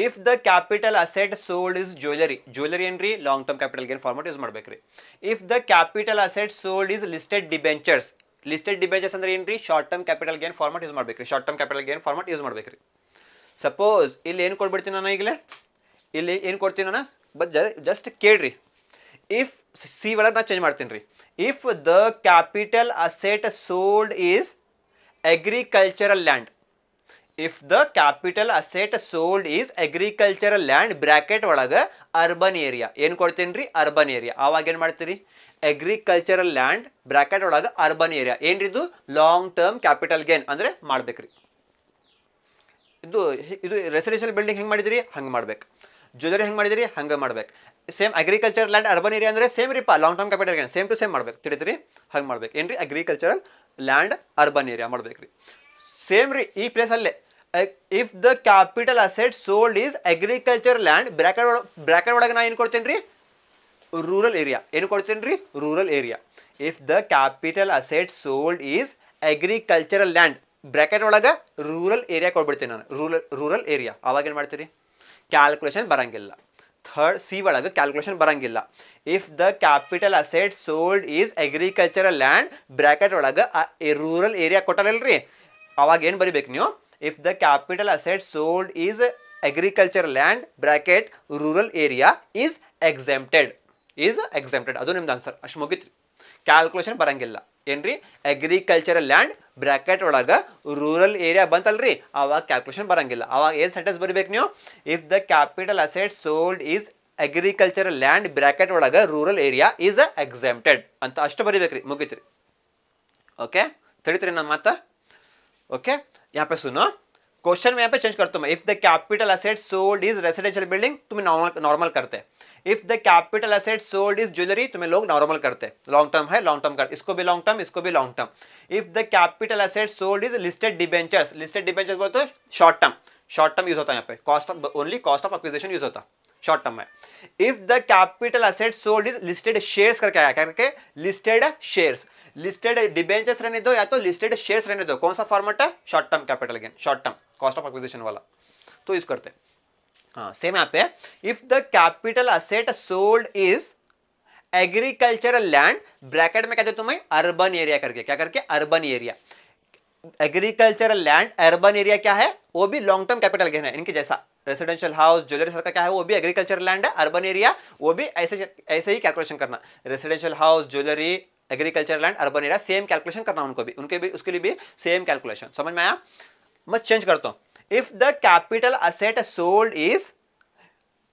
If the capital asset sold is jewellery, jewellery ಏನ್ರಿ, long term capital gain format use ಮಾಡ್ಬೇಕ್ರಿ. If the capital asset sold is listed debentures, listed debentures ಅಂದ್ರೆ ಏನ್ರಿ, short term capital gain format use ಮಾಡ್ಬೇಕ್ರಿ, short term capital gain format use ಮಾಡ್ಬೇಕ್ರಿ. ಸಪೋಸ್ ಇಲ್ಲಿ ಏನು ಕೊಡ್ಬಿಡ್ತೀನಿ ನಾನು, ಈಗಲೇ ಇಲ್ಲಿ ಏನು ಕೊಡ್ತೀನಿ ನಾನು, ಬಟ್ ಜಸ್ಟ್ ಕೇಳ್ರಿ. ಇಫ್ ಸಿ ಒಳಗೆ ನಾನು ಚೇಂಜ್ ಮಾಡ್ತೀನಿ ರೀ, if the capital asset sold is agricultural land, if the capital asset sold is agricultural land bracket ಒಳಗೆ ಅರ್ಬನ್ ಏರಿಯಾ, ಏನು ಕೊಡ್ತೀನಿ ರೀ, ಅರ್ಬನ್ ಏರಿಯಾ, ಆವಾಗ ಏನು ಮಾಡ್ತೀರಿ, ಅಗ್ರಿಕಲ್ಚರಲ್ ಲ್ಯಾಂಡ್ ಬ್ರಾಕೆಟ್ ಒಳಗೆ ಅರ್ಬನ್ ಏರಿಯಾ, ಏನ್ರಿ ಇದು, ಲಾಂಗ್ ಟರ್ಮ್ ಕ್ಯಾಪಿಟಲ್ ಗೇನ್ ಅಂದ್ರೆ ಮಾಡ್ಬೇಕ್ರಿ. ಇದು ಇದು ರೆಸಿಡೆನ್ಷಿಯಲ್ ಬಿಲ್ಡಿಂಗ್ ಹೆಂಗೆ ಮಾಡಿದಿರಿ, ಹಂಗೆ ಮಾಡ್ಬೇಕು, ಜ್ಯುವೆಲರಿ ಹೆಂಗೆ ಮಾಡಿದಿರಿ, ಹಂಗೆ ಮಾಡ್ಬೇಕು. Same agriculture land urban area ಅಂದ್ರೆ ಸೇಮ್ ರೀಪಾ, long term capital gain same to same ಮಾಡ್ಬೇಕು, ತಿಳಿದ್ರಿ, ಹಂಗೆ ಮಾಡ್ಬೇಕು. ಏನ್ರಿ, ಅಗ್ರಿಕಲ್ಚರಲ್ ಲ್ಯಾಂಡ್ ಅರ್ಬನ್ ಏರಿಯಾ ಮಾಡ್ಬೇಕ್ರಿ. ಸೇಮ್ ರೀ ಈ ಪ್ಲೇಸ್ ಅಲ್ಲೇ, if the capital asset sold is agriculture land bracket ಒಳಗೆ ನಾ ಏನು ಕೊಡ್ತೇನೆ ರೀ, ರೂರಲ್ ಏರಿಯಾ, ಏನು ಕೊಡ್ತೇನೆ ರೀ, rural area. If the capital asset sold is agricultural land bracket ಒಳಗೆ ರೂರಲ್ ಏರಿಯಾ ಕೊಡ್ಬಿಡ್ತೀನಿ ನಾನು, ರೂರಲ್ ಏರಿಯಾ, ಅವಾಗ ಏನು ಮಾಡ್ತೀರಿ, ಕ್ಯಾಲ್ಕುಲೇಷನ್ ಬರಂಗಿಲ್ಲ. ಥರ್ಡ್ ಸಿ ಒಳಗೆ ಕ್ಯಾಲ್ಕುಲೇಷನ್ ಬರಂಗಿಲ್ಲ. If the capital asset sold is agricultural land bracket ಒಳಗೆ ರೂರಲ್ ಏರಿಯಾ ಕೊಟ್ಟರಲ್ರಿ, ಅವಾಗ ಏನು ಬರಿಬೇಕು ನೀವು, if the capital asset sold is agriculture land bracket rural area is exempted, ಅದು ನಿಮ್ದು ಆನ್ಸರ್, ಅಷ್ಟು ಮುಗಿತ್ರಿ. ಕ್ಯಾಲ್ಕುಲೇಷನ್ ಬರಂಗಿಲ್ಲ, ಏನ್ರಿ, ಅಗ್ರಿಕಲ್ಚರಲ್ ಲ್ಯಾಂಡ್ ಬ್ರಾಕೆಟ್ ಒಳಗೆ ರೂರಲ್ ಏರಿಯಾ ಬಂತಲ್ರಿ, ಅವಾಗ ಕ್ಯಾಲ್ಕುಲೇಷನ್ ಬರಂಗಿಲ್ಲ. ಅವಾಗ ಏನು ಸೆಂಟೆನ್ಸ್ ಬರಿಬೇಕು ನೀವು, if the capital asset sold is agricultural land bracket ಒಳಗೆ ರೂರಲ್ ಏರಿಯಾ ಈಸ್ ಎಕ್ಸೆಂಪ್ಟೆಡ್ ಅಂತ ಅಷ್ಟು ಬರಿಬೇಕ್ರಿ, ಮುಗಿತ್ರಿ. ओके, ತಿಳಿತ್ರಿ ನನ್ನ ಮಾತಾ. ओके, यहाँ पे सुनो, क्वेश्चन में यहाँ पे चेंज करता हूँ मैं. If the capital asset sold is residential building, तुम्हें नॉर्मल करते हैं. If the capital asset sold is jewellery, तुम्हें लोग नॉर्मल करते हैं. लॉन्ग टर्म है, लॉन्ग टर्म कर, इसको भी लॉन्ग टर्म, इसको भी long term. If the capital asset sold is listed debentures, listed debentures बोलते हो शॉर्ट टर्म यूज होता है यहाँ पे, only cost of acquisition use होता शॉर्ट टर्म में. If the capital asset sold is listed shares करके आया, करके लिस्टेड शेयर्स, लिस्टेड डिबेंचर्स रहने दो या तो लिस्टेड शेयर्स रहने दो, कौन सा फॉर्मेट है, short term capital gain, short term cost of acquisition वाला, तो यूज करते. हाँ, सेम यहाँ पे, if the capital asset sold is agricultural land bracket में कहते तुम्हें अर्बन एरिया करके, क्या करके, urban area. Agricultural land urban area क्या है, वो भी लॉन्ग टर्म कैपिटल गेन है इनके जैसा. रेसिडेंशियल हाउस ज्वेलरी का क्या है, वो भी एग्रीकल्चरल लैंड है. अर्बन एरिया वो भी ऐसे ही कैलकुलेशन करना. Residential house jewellery agriculture land, urban area, same calculation करना उनको भी, उसके लिए भी सेम कैलकुलेशन। समझ में आया? मैं चेंज करता हूं। If the capital asset sold is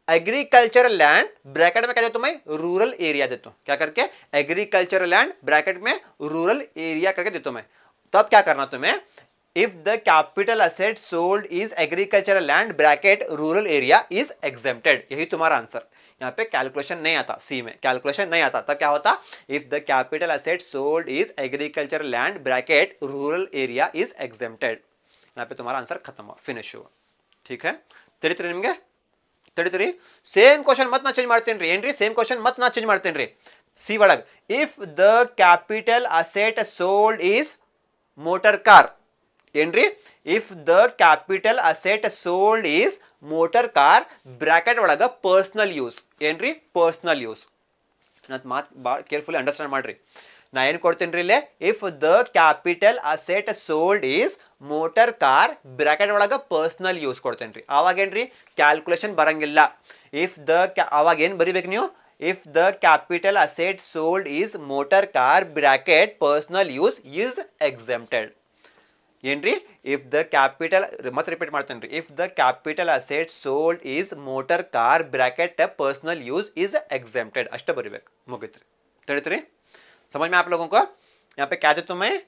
agriculture land, bracket में क्या देता हूं मैं, रूरल एरिया देता हूं, क्या करके, एग्रीकल्चर लैंड ब्रैकेट में रूरल एरिया करके देता हूं मैं। तब क्या करना तुम्हें, if the capital asset sold is agricultural land bracket rural area is exempted, यही तुम्हारा आंसर। यहाँ पे कैलकुलेशन नहीं आता, सी में कैलकुलेशन नहीं आता, तब क्या होता, if the capital asset sold is agricultural land bracket rural area is exempted. यहाँ पे तुम्हारा आंसर खत्म हुआ, फिनिश हुआ। ठीक है, 33 ನಿಮಗೆ 33 ಸೇಮ್ ಕ್ವಶನ್ ಮತ್ ನಾ ಚೇಂಜ್ ಮಾಡ್ತೇನ್ರಿ, ಏನ್ರಿ ಸೇಮ್ ಕ್ವಶನ್ ಮತ್ ನಾ ಚೇಂಜ್ ಮಾಡ್ತೇನ್ರಿ। ಸಿ ಒಳಗ್ if the capital asset sold is motor car, ಏನ್ರಿ, if the capital asset sold is motor car bracket ಒಳಗ ಪರ್ಸನಲ್ ಯೂಸ್, ಏನ್ರಿ ಪರ್ಸನಲ್ ಯೂಸ್। ನನ್ನ ಮಾತು ಭಾಳ ಕೇರ್ಫುಲಿ ಅಂಡರ್ಸ್ಟ್ಯಾಂಡ್ ಮಾಡ್ರಿ, ನಾ ಏನು ಕೊಡ್ತೇನ್ರಿ ಇಲ್ಲೇ, if the capital asset sold is motor car bracket ಒಳಗ ಪರ್ಸನಲ್ ಯೂಸ್ ಕೊಡ್ತೇನ್ರಿ, ಅವಾಗೇನ್ರಿ ಕ್ಯಾಲ್ಕುಲೇಷನ್ ಬರಂಗಿಲ್ಲ। ಇಫ್ ದ ಅವಾಗ ಏನು ಬರಿಬೇಕು ನೀವು, if the capital asset sold is motor car bracket personal use is exempted, ಏನ್ರಿ, ಇಫ್ ದ ಕ್ಯಾಪಿಟಲ್, ಮತ್ತೆ ರಿಪೀಟ್ ಮಾಡ್ತೇನೆ, if the capital asset sold is motor car bracket personal use is exempted, ಅಷ್ಟೇ ಬರಿಬೇಕು, ಮುಗಿತ್ರಿ। ತಿಳಿತ್ರಿ? समझ में आप लोगों को? यहाँ पे क्या देते तुम्हें,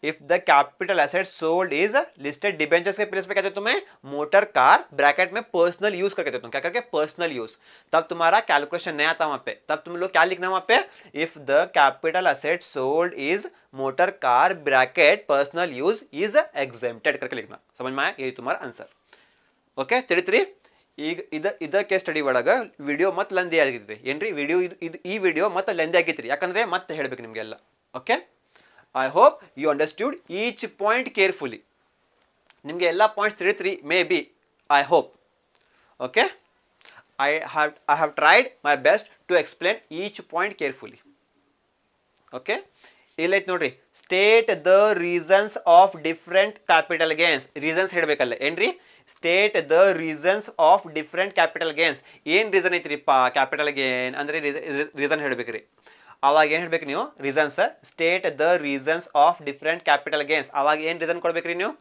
if the capital asset sold is listed debentures के प्लेस पे क्या देते तुम्हें, मोटर कार ब्रैकेट में पर्सनल यूज करके देता हूँ, क्या करके पर्सनल यूज। तब तुम्हारा कैलकुलेशन नहीं आता वहां पे, तब तुम लोग क्या लिखना वहां पे, if the capital asset sold is motor car bracket personal use is exempted करके लिखना। समझ में आया? यही तुम्हारा आंसर। ओके, 33 ಈಗ ಇದಕ್ಕೆ ಸ್ಟಡಿ ಒಳಗ ವಿಡಿಯೋ ಮತ್ತೆ ಲೆಂದಿ ಆಗಿದ್ರಿ, ಏನ್ರಿ ವಿಡಿಯೋ ಈ ವಿಡಿಯೋ ಮತ್ತೆ ಲೆಂದಿ ಆಗಿತ್ರಿ, ಯಾಕಂದ್ರೆ ಮತ್ತೆ ಹೇಳ್ಬೇಕು ನಿಮ್ಗೆಲ್ಲ। Okay, I hope you understood each point carefully, ನಿಮ್ಗೆ ಎಲ್ಲ ಪಾಯಿಂಟ್ಸ್ ತಿಳಿತ್ರಿ maybe, I hope. Okay, I have tried my best to explain each point carefully. Okay, ಇಲ್ಲೈತ್ ನೋಡ್ರಿ, state the reasons of different capital gains, reasons ಹೇಳ್ಬೇಕಲ್ಲ ಏನ್ರಿ, state the reasons of different capital gains, ಏನ್ ರೀಸನ್ ಐತ್ರಿಪ್ಪ ಕ್ಯಾಪಿಟಲ್ ಗೇನ್ ಅಂದ್ರೆ ರೀಸನ್ ಹೇಳ್ಬೇಕ್ರಿ, ಅವಾಗ ಏನ್ ಹೇಳ್ಬೇಕು ನೀವು, reasons, state the reasons of different capital gains, ಅವಾಗ ಏನ್ ರೀಸನ್ ಕೊಡ್ಬೇಕ್ರಿ ನೀವು,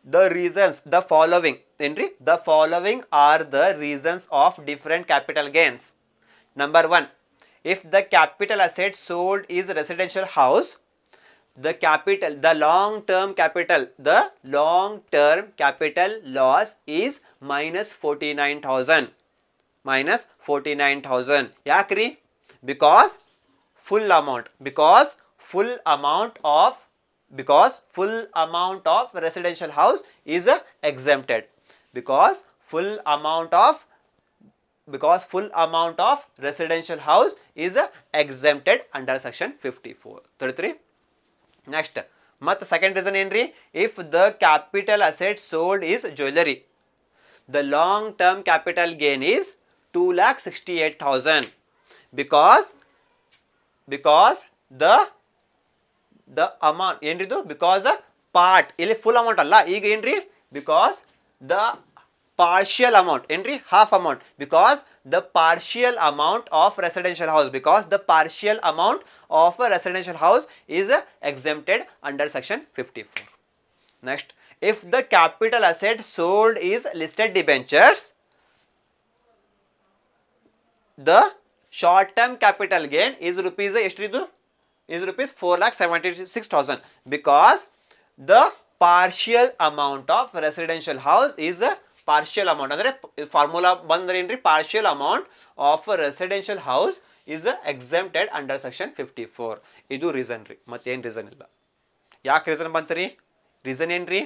ದ ರೀಸನ್ಸ್, ದ ಫಾಲೋವಿಂಗ್, ಏನ್ರಿ, the following are the reasons of different capital gains. Number 1, if the capital asset sold is residential house, the long-term capital loss is minus 49,000, yakri, because full amount of residential house is exempted, because full amount of residential house is exempted under section 54. 33. Next, mat second reason enri, if the capital asset sold is jewelry, the long term capital gain is 2,68,000, because the amount ಏನ್ರಿದು, because part ಇಲ್ಲಿ full amount ಅಲ್ಲ, ಈಗ ಏನ್ರಿ, because the partial amount, ಏನ್ರಿ half amount, because the partial amount of residential house, is exempted under section 54. Next, if the capital asset sold is listed debentures, the short term capital gain is rupees ಎಷ್ಟಿದು, is rupees 4,76,000, because the partial amount of residential house is partial amount, ಅಂದ್ರೆ ಫಾರ್ಮುಲಾ ಬಂದ್ರೆ ಏನ್ರಿ, partial amount of residential house is exempted under section 54. ಇದು ರೀಸನ್ ರೀ, ಮತ್ತೇನು ರೀಸನ್ ಇಲ್ಲ। ಯಾಕೆ ರೀಸನ್ ಬಂತ್ರಿ, ರೀಸನ್ ಏನ್ರಿ,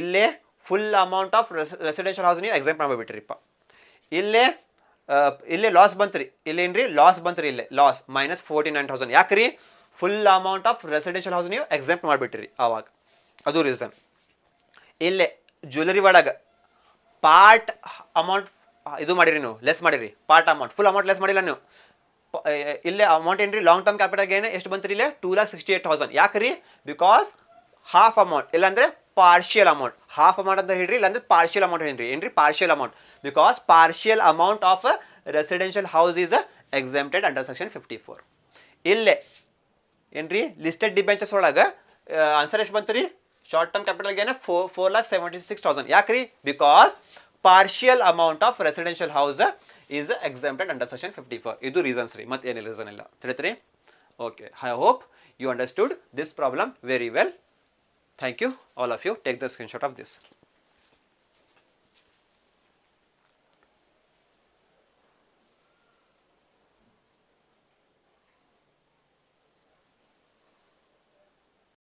ಇಲ್ಲೇ full amount of residential house ನೀವು ಎಕ್ಸೆಂಪ್ಟ್ ಮಾಡಿಬಿಟ್ರಿಪ್ಪ, ಇಲ್ಲೇ ಲಾಸ್ ಬಂತ್ರಿ, ಇಲ್ಲೇನ್ರಿ ಲಾಸ್ ಬಂತ್ರಿ, ಇಲ್ಲೇ ಲಾಸ್ minus 49,000, ಯಾಕ್ರಿ, full amount of residential house ನೀವು ಎಕ್ಸೆಂಪ್ಟ್ ಮಾಡಿಬಿಟ್ರಿ, ಅವಾಗ ಅದು ರೀಸನ್। ಇಲ್ಲೇ ಜ್ಯುವೆಲರಿ ಒಳಗೆ ಪಾರ್ಟ್ ಅಮೌಂಟ್ ಇದು ಮಾಡಿರಿ ನೀವು, ಲೆಸ್ ಮಾಡಿರಿ, part amount, full amount less ಮಾಡಿಲ್ಲ ನೀವು, ಇಲ್ಲೇ ಅಮೌಂಟ್ ಏನ್ರಿ, ಲಾಂಗ್ ಟರ್ಮ್ ಕ್ಯಾಪಿಟಲ್ ಗೇನ್ ಎಷ್ಟು ಬಂತ್ರಿ, ಇಲ್ಲೇ 2,68,000, ಯಾಕ್ರಿ, ಬಿಕಾಸ್ ಹಾಫ್ ಅಮೌಂಟ್, ಇಲ್ಲಾಂದ್ರೆ ಪಾರ್ಷಿಯಲ್ ಅಮೌಂಟ್, ಹಾಫ್ ಅಮೌಂಟ್ ಅಂತ ಹೇಳ್ರಿ, ಇಲ್ಲಾಂದ್ರೆ ಪಾರ್ಷಿಯಲ್ ಅಮೌಂಟ್ ಏನ್ರಿ partial amount, because partial amount of residential house is exempted under section 54. ಇಲ್ಲೇ ಏನ್ರಿ ಲಿಸ್ಟೆಡ್ ಡಿಬೆಂಚರ್ಸ್ ಒಳಗೆ ಆನ್ಸರ್ ಎಷ್ಟು ಬಂತು ರೀ ಶಾರ್ಟ್ ಟರ್ಮ್ ಕ್ಯಾಪಿಟಲ್ಗೆ ಏನ 4,76,000 ಯಾಕ್ರಿ because partial amount of residential house is exempted under section 54 ಇದು ರೀಸನ್ಸ್ ರೀ ಮತ್ತೆ ಏನಿಲ್ಲ ರೀಸನ್ ಇಲ್ಲ ತಿಳಿತ್ರಿ okay I hope you understood this problem very well. Thank you all of you. Take the screenshot of this.